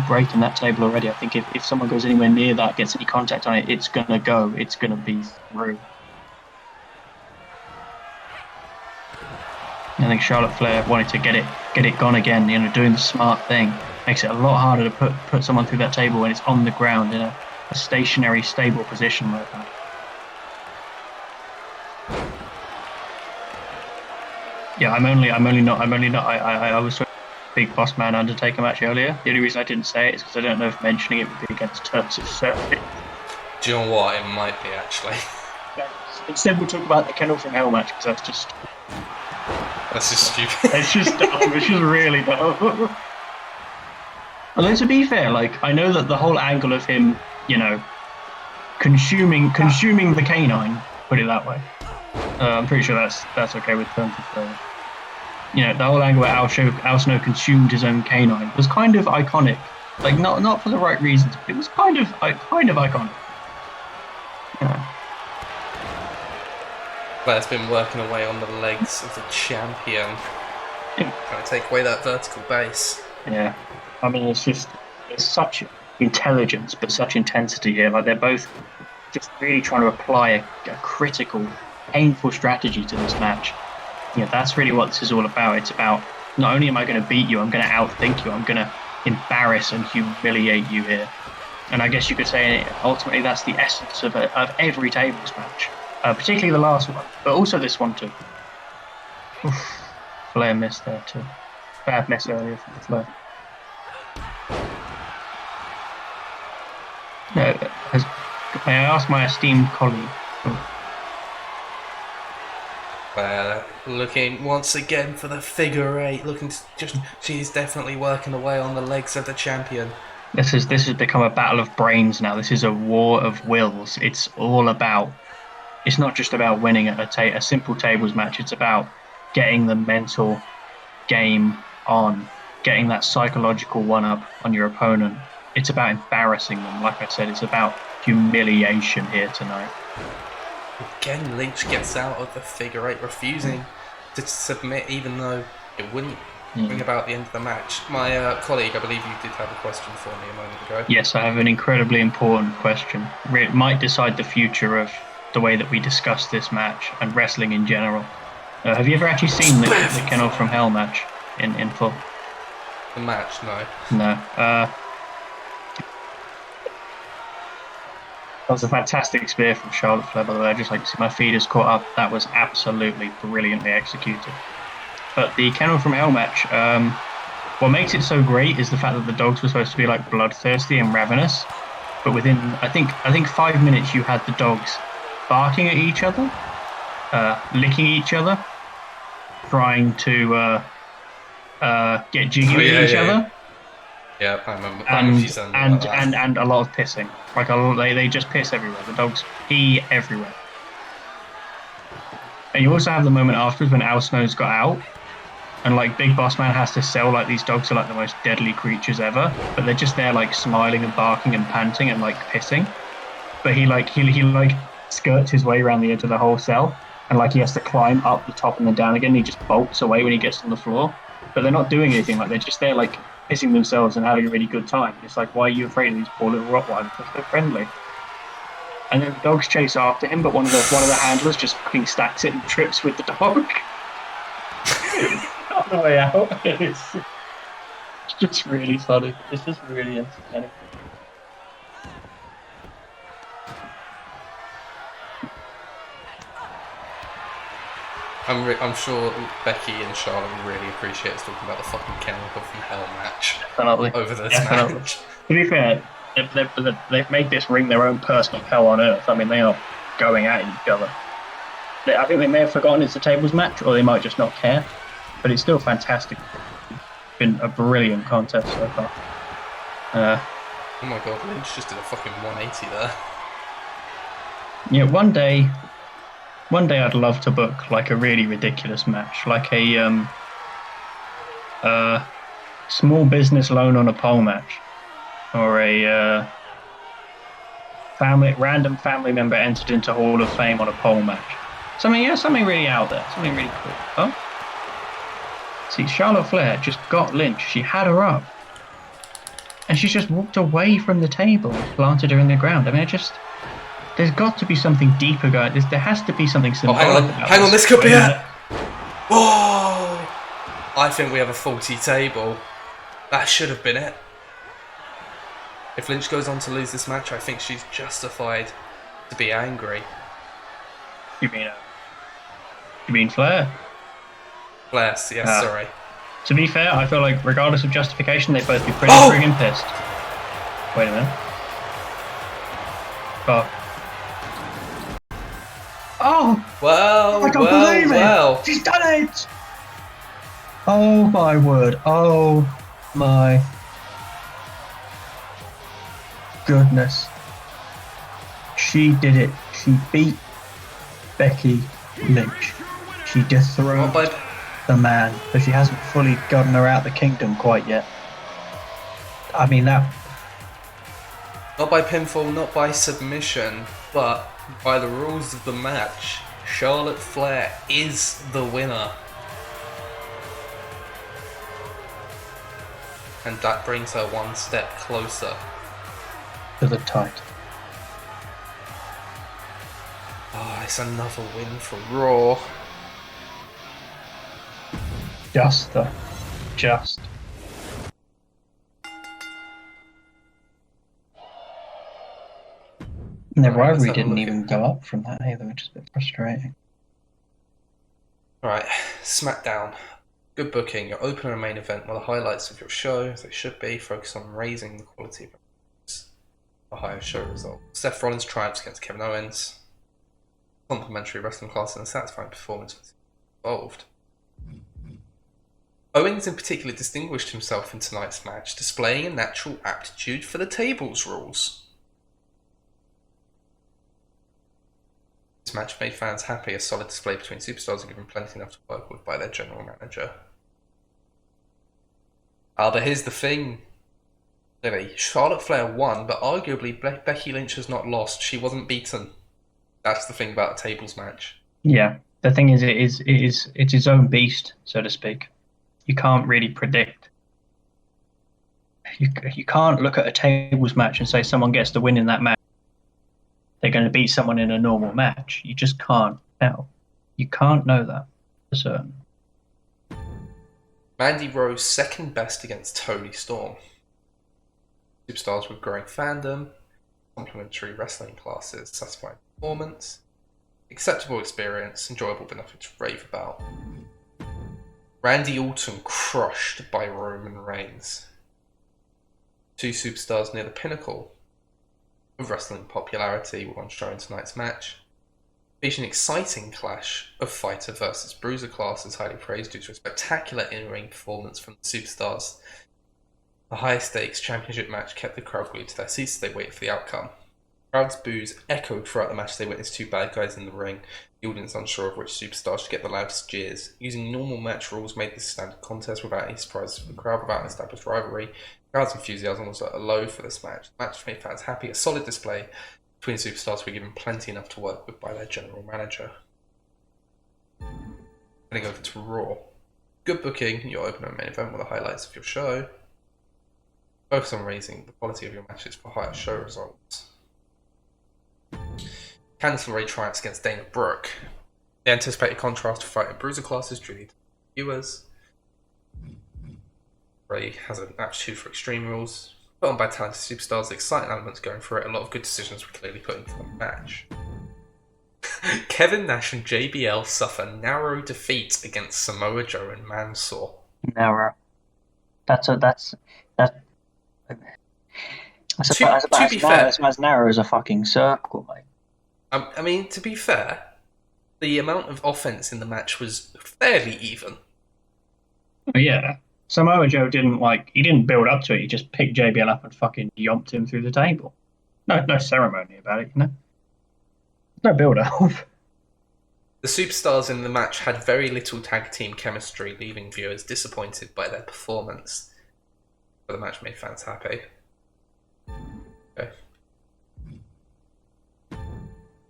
break in that table already. I think if someone goes anywhere near that, gets any contact on it, it's going to go. It's going to be through. I think Charlotte Flair wanted to get it gone again, doing the smart thing. Makes it a lot harder to put someone through that table when it's on the ground in a stationary, stable position like that. Yeah, I was big boss man Undertaker match earlier. The only reason I didn't say it is because I don't know if mentioning it would be against terms of service. Do you know what? It might be actually. Instead, we'll talk about the Kennel from Hell match because that's just stupid. It's just dumb. It's just really dumb. Although to be fair, like I know that the whole angle of him, consuming the canine, put it that way. I'm pretty sure that's okay with terms of service. The whole angle where Al Snow consumed his own canine was kind of iconic. Like not for the right reasons, but it was kind of iconic. Flair's been working away on the legs of the champion, trying to take away that vertical base. Yeah, I mean, there's such intelligence, but such intensity here. Like they're both just really trying to apply a critical, painful strategy to this match. Yeah, that's really what this is all about. It's about not only am I going to beat you, I'm going to outthink you, I'm going to embarrass and humiliate you here. And I guess you could say ultimately that's the essence of every tables match, particularly the last one, but also this one too. Oof, Flair missed there too. Bad miss earlier from Flair. No, may I ask my esteemed colleague? Flair looking once again for the figure eight. She's definitely working away on the legs of the champion. This has become a battle of brains now. This is a war of wills. It's all about. It's not just about winning a simple tables match. It's about getting the mental game on, getting that psychological one-up on your opponent. It's about embarrassing them. Like I said, it's about humiliation here tonight. Again, Lynch gets out of the figure eight, refusing to submit, even though it wouldn't bring about the end of the match. My colleague, I believe you did have a question for me a moment ago. Yes, I have an incredibly important question. It might decide the future of the way that we discuss this match and wrestling in general. Have you ever actually seen the Kennel from Hell match in full? The match, no. No. That was a fantastic spear from Charlotte Flair, by the way. I just like to see my feed is caught up. That was absolutely brilliantly executed. But the Kennel from Hell match, what makes it so great is the fact that the dogs were supposed to be like bloodthirsty and ravenous. But within, I think 5 minutes, you had the dogs barking at each other, licking each other, trying to get jiggy with each other. Yeah, I remember. And a lot of pissing. Like they just piss everywhere. The dogs pee everywhere. And you also have the moment afterwards when Al Snow's got out, and like Big Boss Man has to sell like these dogs are like the most deadly creatures ever, but they're just there like smiling and barking and panting and like pissing. But he skirts his way around the edge of the whole cell, and like he has to climb up the top and then down again. And he just bolts away when he gets on the floor. But they're not doing anything. Like they're just there like pissing themselves and having a really good time. It's like, why are you afraid of these poor little Rottweilers? They're friendly. And then the dogs chase after him, but one of the handlers just fucking stacks it and trips with the dog on the way out. It's just really funny. It's just really entertaining. I'm sure Becky and Charlotte will really appreciate us talking about the fucking Kennel from Hell match over this match. To be fair, they've made this ring their own personal hell on earth. I mean, they are going at each other. I think they may have forgotten it's a tables match, or they might just not care. But it's still fantastic. It's been a brilliant contest so far. Oh my god, Lynch just did a fucking 180 there. Yeah, one day I'd love to book like a really ridiculous match, like a small business loan on a pole match, or a random family member entered into Hall of Fame on a pole match. Something really out there, something really cool. Oh, see, Charlotte Flair just got Lynch. She had her up, and she just walked away from the table and planted her in the ground. I mean, there's got to be something deeper going. There has to be something symbolic. Oh, hang on, this could be it. Whoa! I think we have a faulty table. That should have been it. If Lynch goes on to lose this match, I think she's justified to be angry. You mean Flair? Flair, yes, sorry. To be fair, I feel like regardless of justification, they'd both be pretty friggin' pissed. Wait a minute. Oh! Well, I can't believe it! She's done it! Oh my word. Oh my goodness. She did it. She beat Becky Lynch. She dethroned the man, but she hasn't fully gotten her out the kingdom quite yet. I mean, that... Not by pinfall, not by submission, but by the rules of the match, Charlotte Flair is the winner. And that brings her one step closer. To the title. Oh, it's another win for Raw. Just. And the Right, let's rivalry have a didn't look even at- go up from that either, which is a bit frustrating. Right, SmackDown. Good booking. Your opener and main event were the highlights of your show, as they should be. Focus on raising the quality of a higher show result. Seth Rollins triumphs against Kevin Owens. Complimentary wrestling class and a satisfying performance was involved. Owens in particular distinguished himself in tonight's match, displaying a natural aptitude for the tables rules. This match made fans happy. A solid display between superstars and given plenty enough to work with by their general manager. But here's the thing. Really, Charlotte Flair won, but arguably Becky Lynch has not lost. She wasn't beaten. That's the thing about a tables match. Yeah, the thing is, it's its own beast, so to speak. You can't really predict. You can't look at a tables match and say someone gets the win in that match. They're going to beat someone in a normal match. You just can't tell. You can't know that for certain. Mandy Rose second best against Toni Storm. Superstars with growing fandom, complimentary wrestling classes, satisfying performance, acceptable experience, enjoyable but nothing to rave about. Randy Orton crushed by Roman Reigns. Two superstars near the pinnacle of wrestling popularity were on show in tonight's match. Featuring an exciting clash of fighter versus bruiser classes, highly praised due to a spectacular in-ring performance from the superstars. The high-stakes championship match kept the crowd glued to their seats as they waited for the outcome. The crowd's boos echoed throughout the match as they witnessed two bad guys in the ring, the audience unsure of which superstar should get the loudest jeers. Using normal match rules made this a standard contest without any surprises for the crowd, without an established rivalry. The crowd's enthusiasm was at a low for this match. The match made fans happy, a solid display between superstars were given plenty enough to work with by their general manager. Heading over to Raw. Good booking, your opener and main event were the highlights of your show. Focus on raising the quality of your matches for higher show results. Candice LeRae triumphs against Dana Brooke. The anticipated contrast to fighting bruiser classes drew the viewers. Ray has an aptitude for extreme rules. Put on by talented superstars, the exciting elements going for it, a lot of good decisions were clearly put into the match. Kevin Nash and JBL suffer narrow defeat against Samoa Joe and Mansoor. Narrow. That's To be fair, as narrow as a fucking circle, mate. I mean, to be fair, the amount of offense in the match was fairly even. Yeah. Samoa Joe didn't build up to it, he just picked JBL up and fucking yomped him through the table. No ceremony about it, you know? No build up. The superstars in the match had very little tag team chemistry, leaving viewers disappointed by their performance. But the match made fans happy. Okay.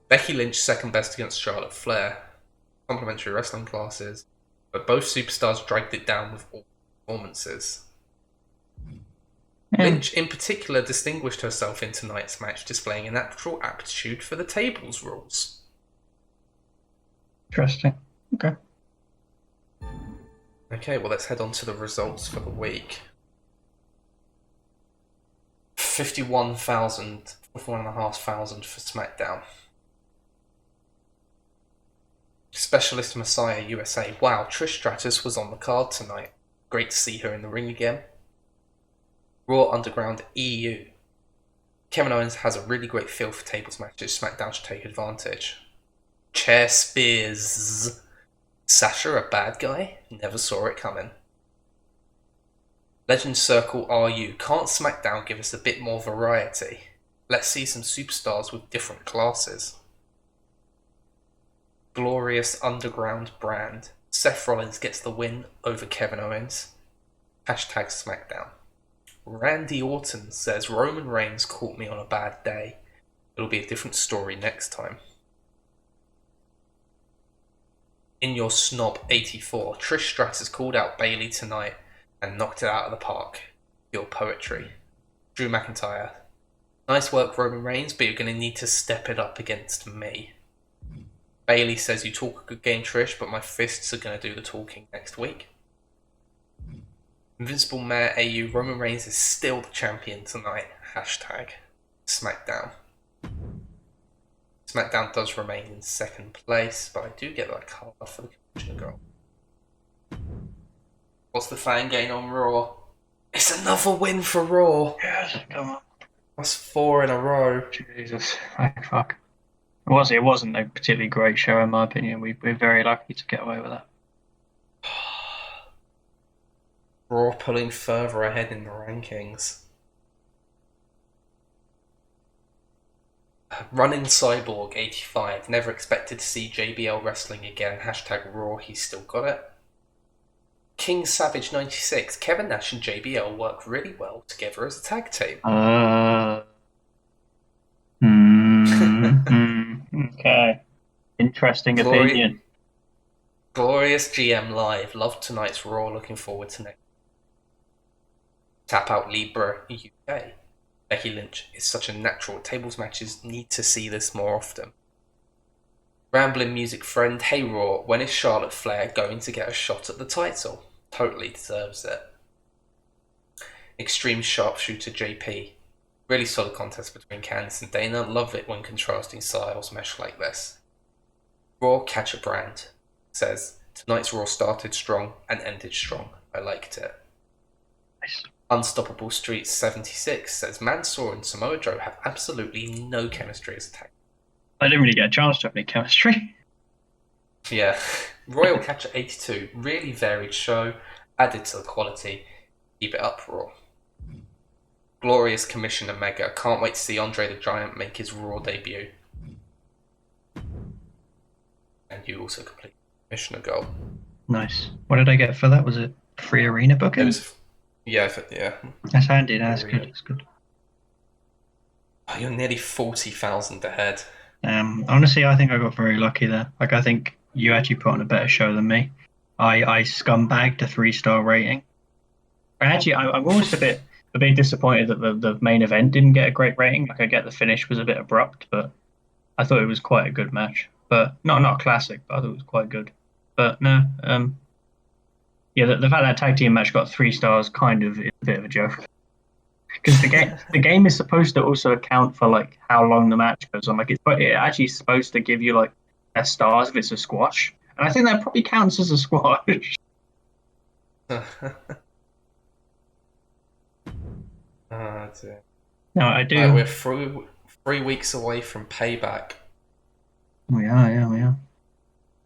Becky Lynch second best against Charlotte Flair. Complimentary wrestling classes, but both superstars dragged it down with all performances. Lynch in particular distinguished herself in tonight's match, displaying a natural aptitude for the tables rules. Interesting. Okay. Okay, well let's head on to the results for the week. 51,500 for SmackDown. Specialist Messiah USA. Wow, Trish Stratus was on the card tonight. Great to see her in the ring again. Raw Underground EU. Kevin Owens has a really great feel for tables matches. SmackDown should take advantage. Chair Spears. Sasha a bad guy? Never saw it coming. Legend Circle RU. Can't SmackDown give us a bit more variety? Let's see some superstars with different classes. Glorious Underground Brand. Seth Rollins gets the win over Kevin Owens. Hashtag SmackDown. Randy Orton says Roman Reigns caught me on a bad day. It'll be a different story next time. In Your Snob 84, Trish Stratus called out Bailey tonight and knocked it out of the park. Your poetry. Drew McIntyre. Nice work, Roman Reigns, but you're going to need to step it up against me. Bailey says you talk a good game, Trish, but my fists are going to do the talking next week. Invincible Mayor AU, Roman Reigns is still the champion tonight. Hashtag SmackDown. SmackDown does remain in second place, but I do get that card for the Commissioner girl. What's the fan gain on Raw? It's another win for Raw. Yes, come on. That's 4 in a row. Jesus, fuck. It wasn't a particularly great show in my opinion. We're very lucky to get away with that. Raw pulling further ahead in the rankings. Running Cyborg 85. Never expected to see JBL wrestling again. Hashtag Raw, he's still got it. King Savage 96. Kevin Nash and JBL work really well together as a tag team. Okay. Interesting opinion. Glorious GM Live. Loved tonight's Raw. Looking forward to next. Tap Out Libra UK. Becky Lynch is such a natural. Tables matches need to see this more often. Rambling Music Friend. Hey Raw, when is Charlotte Flair going to get a shot at the title? Totally deserves it. Extreme Sharpshooter JP. Really solid contest between Candice and Dana. Love it when contrasting styles mesh like this. Raw Catcher Brand says, tonight's Raw started strong and ended strong. I liked it. Nice. Unstoppable Streets 76 says, Mansoor and Samoa Joe have absolutely no chemistry as a tag. I didn't really get a chance to have any chemistry. Yeah. Royal Catcher 82, really varied show, added to the quality. Keep it up, Raw. Glorious Commissioner Mega, can't wait to see Andre the Giant make his Raw debut. And you also complete Commissioner goal. Nice. What did I get for that? Was it free arena booking? It was, yeah. That's handy. That's good. That's good. Oh, you're nearly 40,000 ahead. Honestly, I think I got very lucky there. Like, I think you actually put on a better show than me. I scumbagged a 3-star rating. And actually, I'm almost a bit disappointed that the main event didn't get a great rating. Like, I get the finish was a bit abrupt, but I thought it was quite a good match. But not classic, but I thought it was quite good. But no, yeah, the fact that tag team match got 3 stars kind of is a bit of a joke. Because the game is supposed to also account for like how long the match goes on. Like it actually supposed to give you like less stars if it's a squash, and I think that probably counts as a squash. Dear. No, I do. Right, we're 3 weeks away from Payback. We are.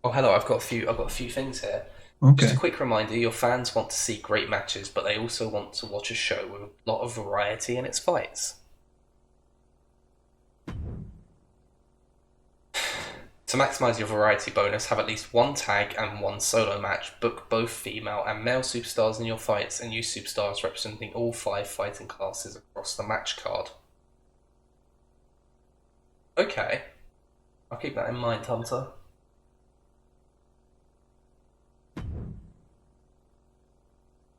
Oh, hello. I've got a few things here. Okay. Just a quick reminder: your fans want to see great matches, but they also want to watch a show with a lot of variety in its fights. To maximise your variety bonus, have at least one tag and one solo match. Book both female and male superstars in your fights, and use superstars representing all 5 fighting classes across the match card. Okay, I'll keep that in mind, Hunter.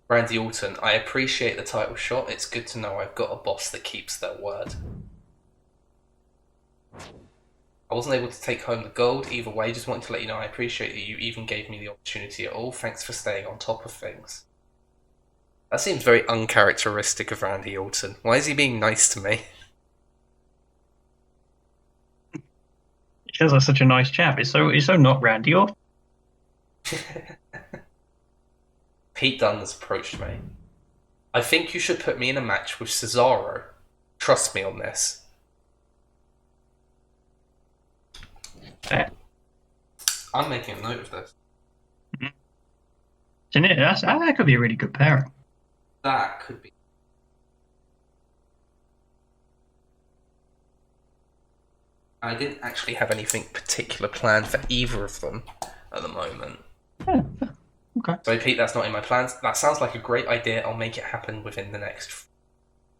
Randy Orton, I appreciate the title shot. It's good to know I've got a boss that keeps their word. I wasn't able to take home the gold either way. Just wanted to let you know I appreciate that you even gave me the opportunity at all. Thanks for staying on top of things. That seems very uncharacteristic of Randy Orton. Why is he being nice to me? He feels like such a nice chap. It's so not Randy Orton. Pete Dunne has approached me. I think you should put me in a match with Cesaro. Trust me on this. I'm making a note of this. Isn't it? That could be a really good pairing. That could be. I didn't actually have anything particular planned for either of them at the moment. Yeah. Okay. So Pete, that's not in my plans. That sounds like a great idea. I'll make it happen within the next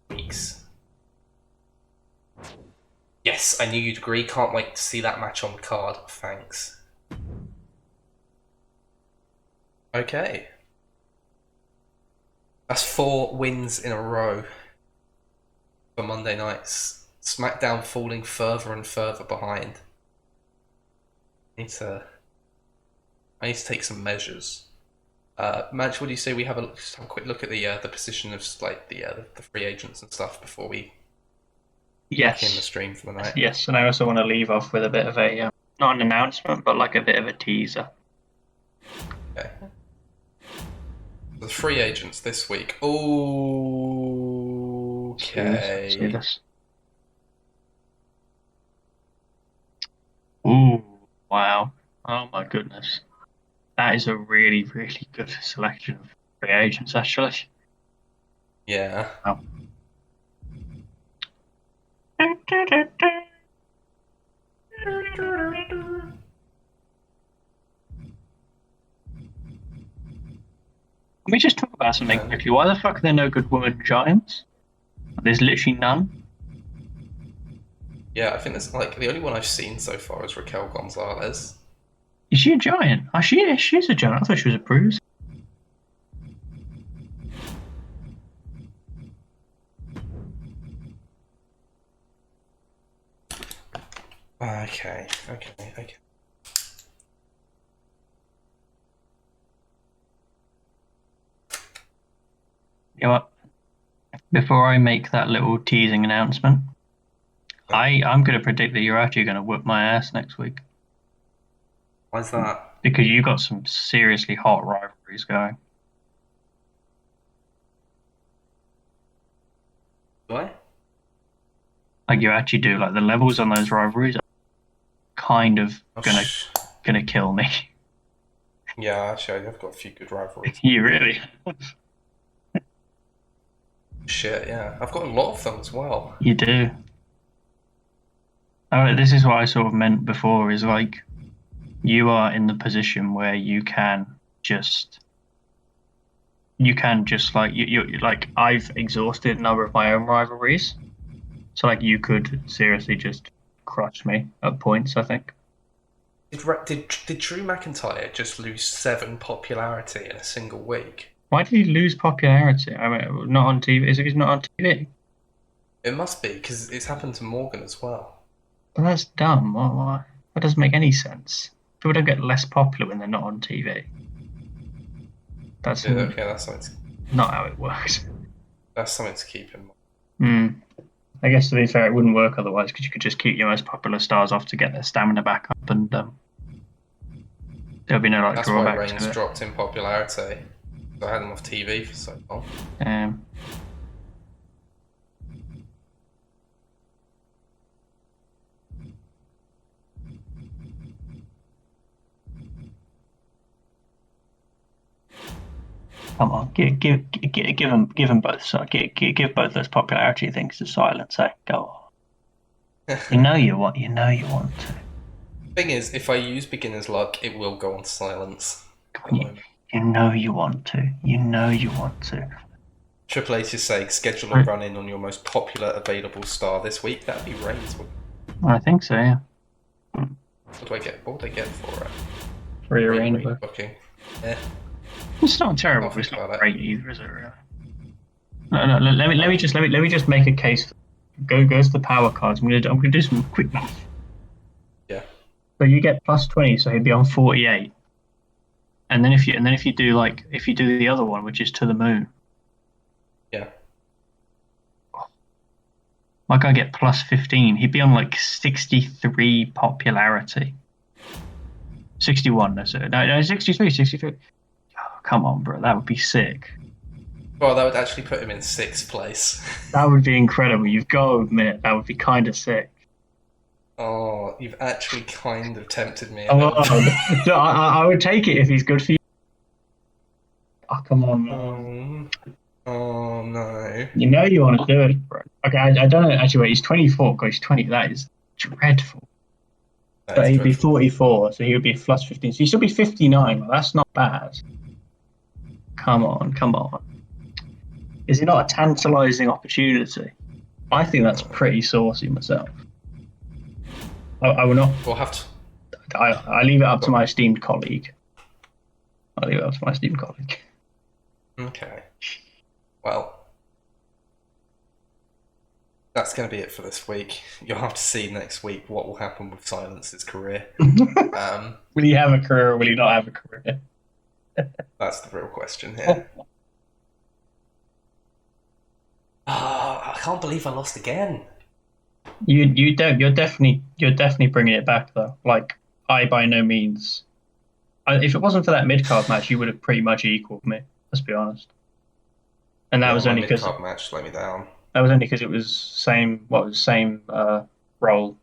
weeks. Yes, I knew you'd agree. Can't wait to see that match on the card. Thanks. Okay. That's 4 wins in a row for Monday nights. SmackDown falling further and further behind. I need to take some measures. Madge, what do you say we just have a quick look at the position of like the free agents and stuff before we lock in the Yes, stream for the night? yes, and I also want to leave off with a bit of a not an announcement, but like a bit of a teaser. Okay. The free agents this week. Okay. See this. Ooh, wow. Oh my goodness. That is a really, really good selection of free agents, actually. Yeah. Wow. Can we just talk about something quickly? Why the fuck are there no good women giants? There's literally none. Yeah, I think there's like the only one I've seen so far is Raquel Gonzalez. Is she a giant? Oh, she is. She's a giant. I thought she was a bruise. Okay. You know what? Before I make that little teasing announcement, I'm going to predict that you're actually going to whip my ass next week. Why's that? Because you got some seriously hot rivalries going. Do I? Like you actually do. Like the levels on those rivalries are kind of gonna kill me. Yeah, actually, I've got a few good rivalries. You really? Shit, yeah. I've got a lot of them as well. You do. Oh, this is what I sort of meant before. Is like you are in the position where you can just like you like I've exhausted a number of my own rivalries, so like you could seriously just crush me at points. I think. Did Drew McIntyre just lose 7 popularity in a single week? Why did he lose popularity? I mean, not on TV. Is it he's not on TV? It must be because it's happened to Morgan as well. Well, that's dumb. Why? That doesn't make any sense. People don't get less popular when they're not on TV. That's That's not how it works. something to keep in mind. I guess to be fair, it wouldn't work otherwise because you could just keep your most popular stars off to get their stamina back up, and there'll be no like That's why drawback Reigns to it. dropped in popularity. I had him off TV for so long. Come on, give them both. So give both those popularity things to silence. Go on. You know you want to. Thing is, if I use beginner's luck, it will go on silence. You know you want to. You know you want to. Triple H is saying schedule a run in on your most popular available star this week. That'd be Reigns. I think so. Yeah. What do I get? What would I get for it? Free arena booking. Yeah. It's not terrible. It's not great either, is it? Really? No. Let me just make a case. Goes the power cards. I'm gonna do some quick math. Yeah. So you get plus 20, so he'd be on 48. And then if you do the other one, which is to the moon. Yeah. Like I get plus 15, he'd be on like 63 popularity. 61, that's it. No, 63. Oh, come on, bro, that would be sick. Well, that would actually put him in 6th place. That would be incredible. You've got to admit, that would be kind of sick. Oh, you've actually kind of tempted me. So I would take it if he's good for you. Oh, come on. Oh no. You know you want to do it, bro. Okay, I don't know. Actually, wait, he's 24. Because he's 20. That is dreadful. But he'd be 44, so he would be plus 15. So he'd still be 59. Well, that's not bad. Come on. Is it not a tantalizing opportunity? I think that's pretty saucy myself. I will not. We'll have to. I leave it up to my esteemed colleague. I'll leave it up to my esteemed colleague. Okay. Well, that's going to be it for this week. You'll have to see next week what will happen with Silence's career. Will he have a career or will he not have a career? That's the real question here. I can't believe I lost again. You're definitely bringing it back though. Like I by no means. If it wasn't for that mid card match, you would have pretty much equaled me. Let's be honest. And that Yeah, was my only because mid-card match let me down. it was same role,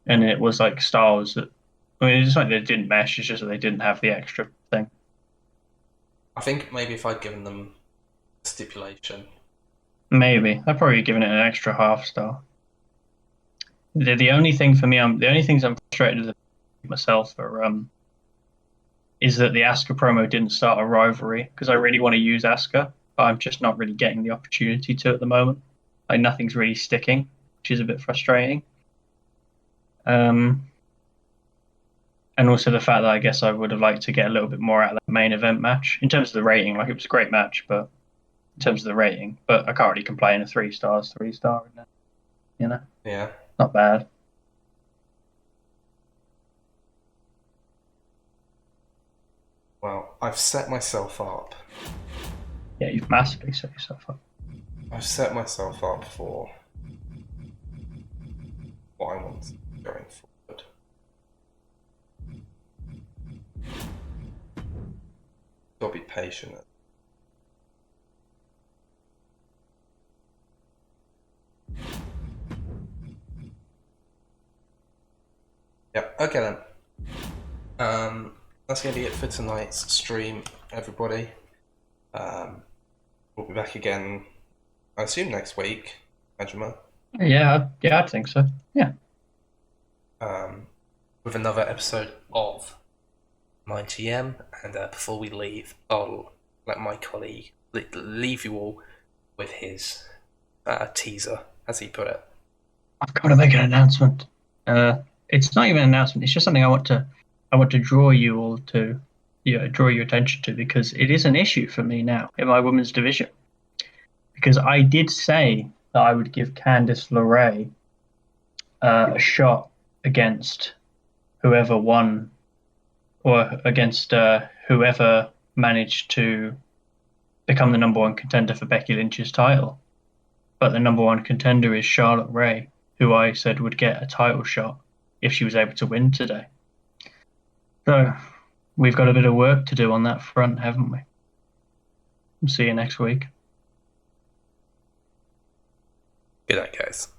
and it was like styles that. I mean, it's not like they didn't mesh. It's just that they didn't have the extra thing. I think maybe if I'd given them stipulation. Maybe I've probably given it an extra half star. The only thing for me, the only things I'm frustrated with myself is that the Asuka promo didn't start a rivalry because I really want to use Asuka, but I'm just not really getting the opportunity to at the moment. Like nothing's really sticking, which is a bit frustrating. And also the fact that I guess I would have liked to get a little bit more out of that main event match in terms of the rating. Like it was a great match, but in terms of the rating, but I can't really complain. A 3-star, 3-star, Yeah. not bad. Well, I've set myself up. Yeah, you've massively set yourself up. I've set myself up for what I want going forward. Gotta be patient. Yep, okay then. That's going to be it for tonight's stream, everybody. We'll be back again, I assume, next week, Majima. Yeah, I think so. Yeah. With another episode of MyGM. And before we leave, I'll let my colleague leave you all with his teaser, as he put it. I've got to make an announcement. It's not even an announcement. It's just something I want to draw you all to, draw your attention to because it is an issue for me now in my women's division. Because I did say that I would give Candice LeRae a shot against whoever won, or against whoever managed to become the number one contender for Becky Lynch's title. But the number one contender is Charlotte Ray, who I said would get a title shot if she was able to win today. So we've got a bit of work to do on that front, haven't we? We'll see you next week. Good night, guys.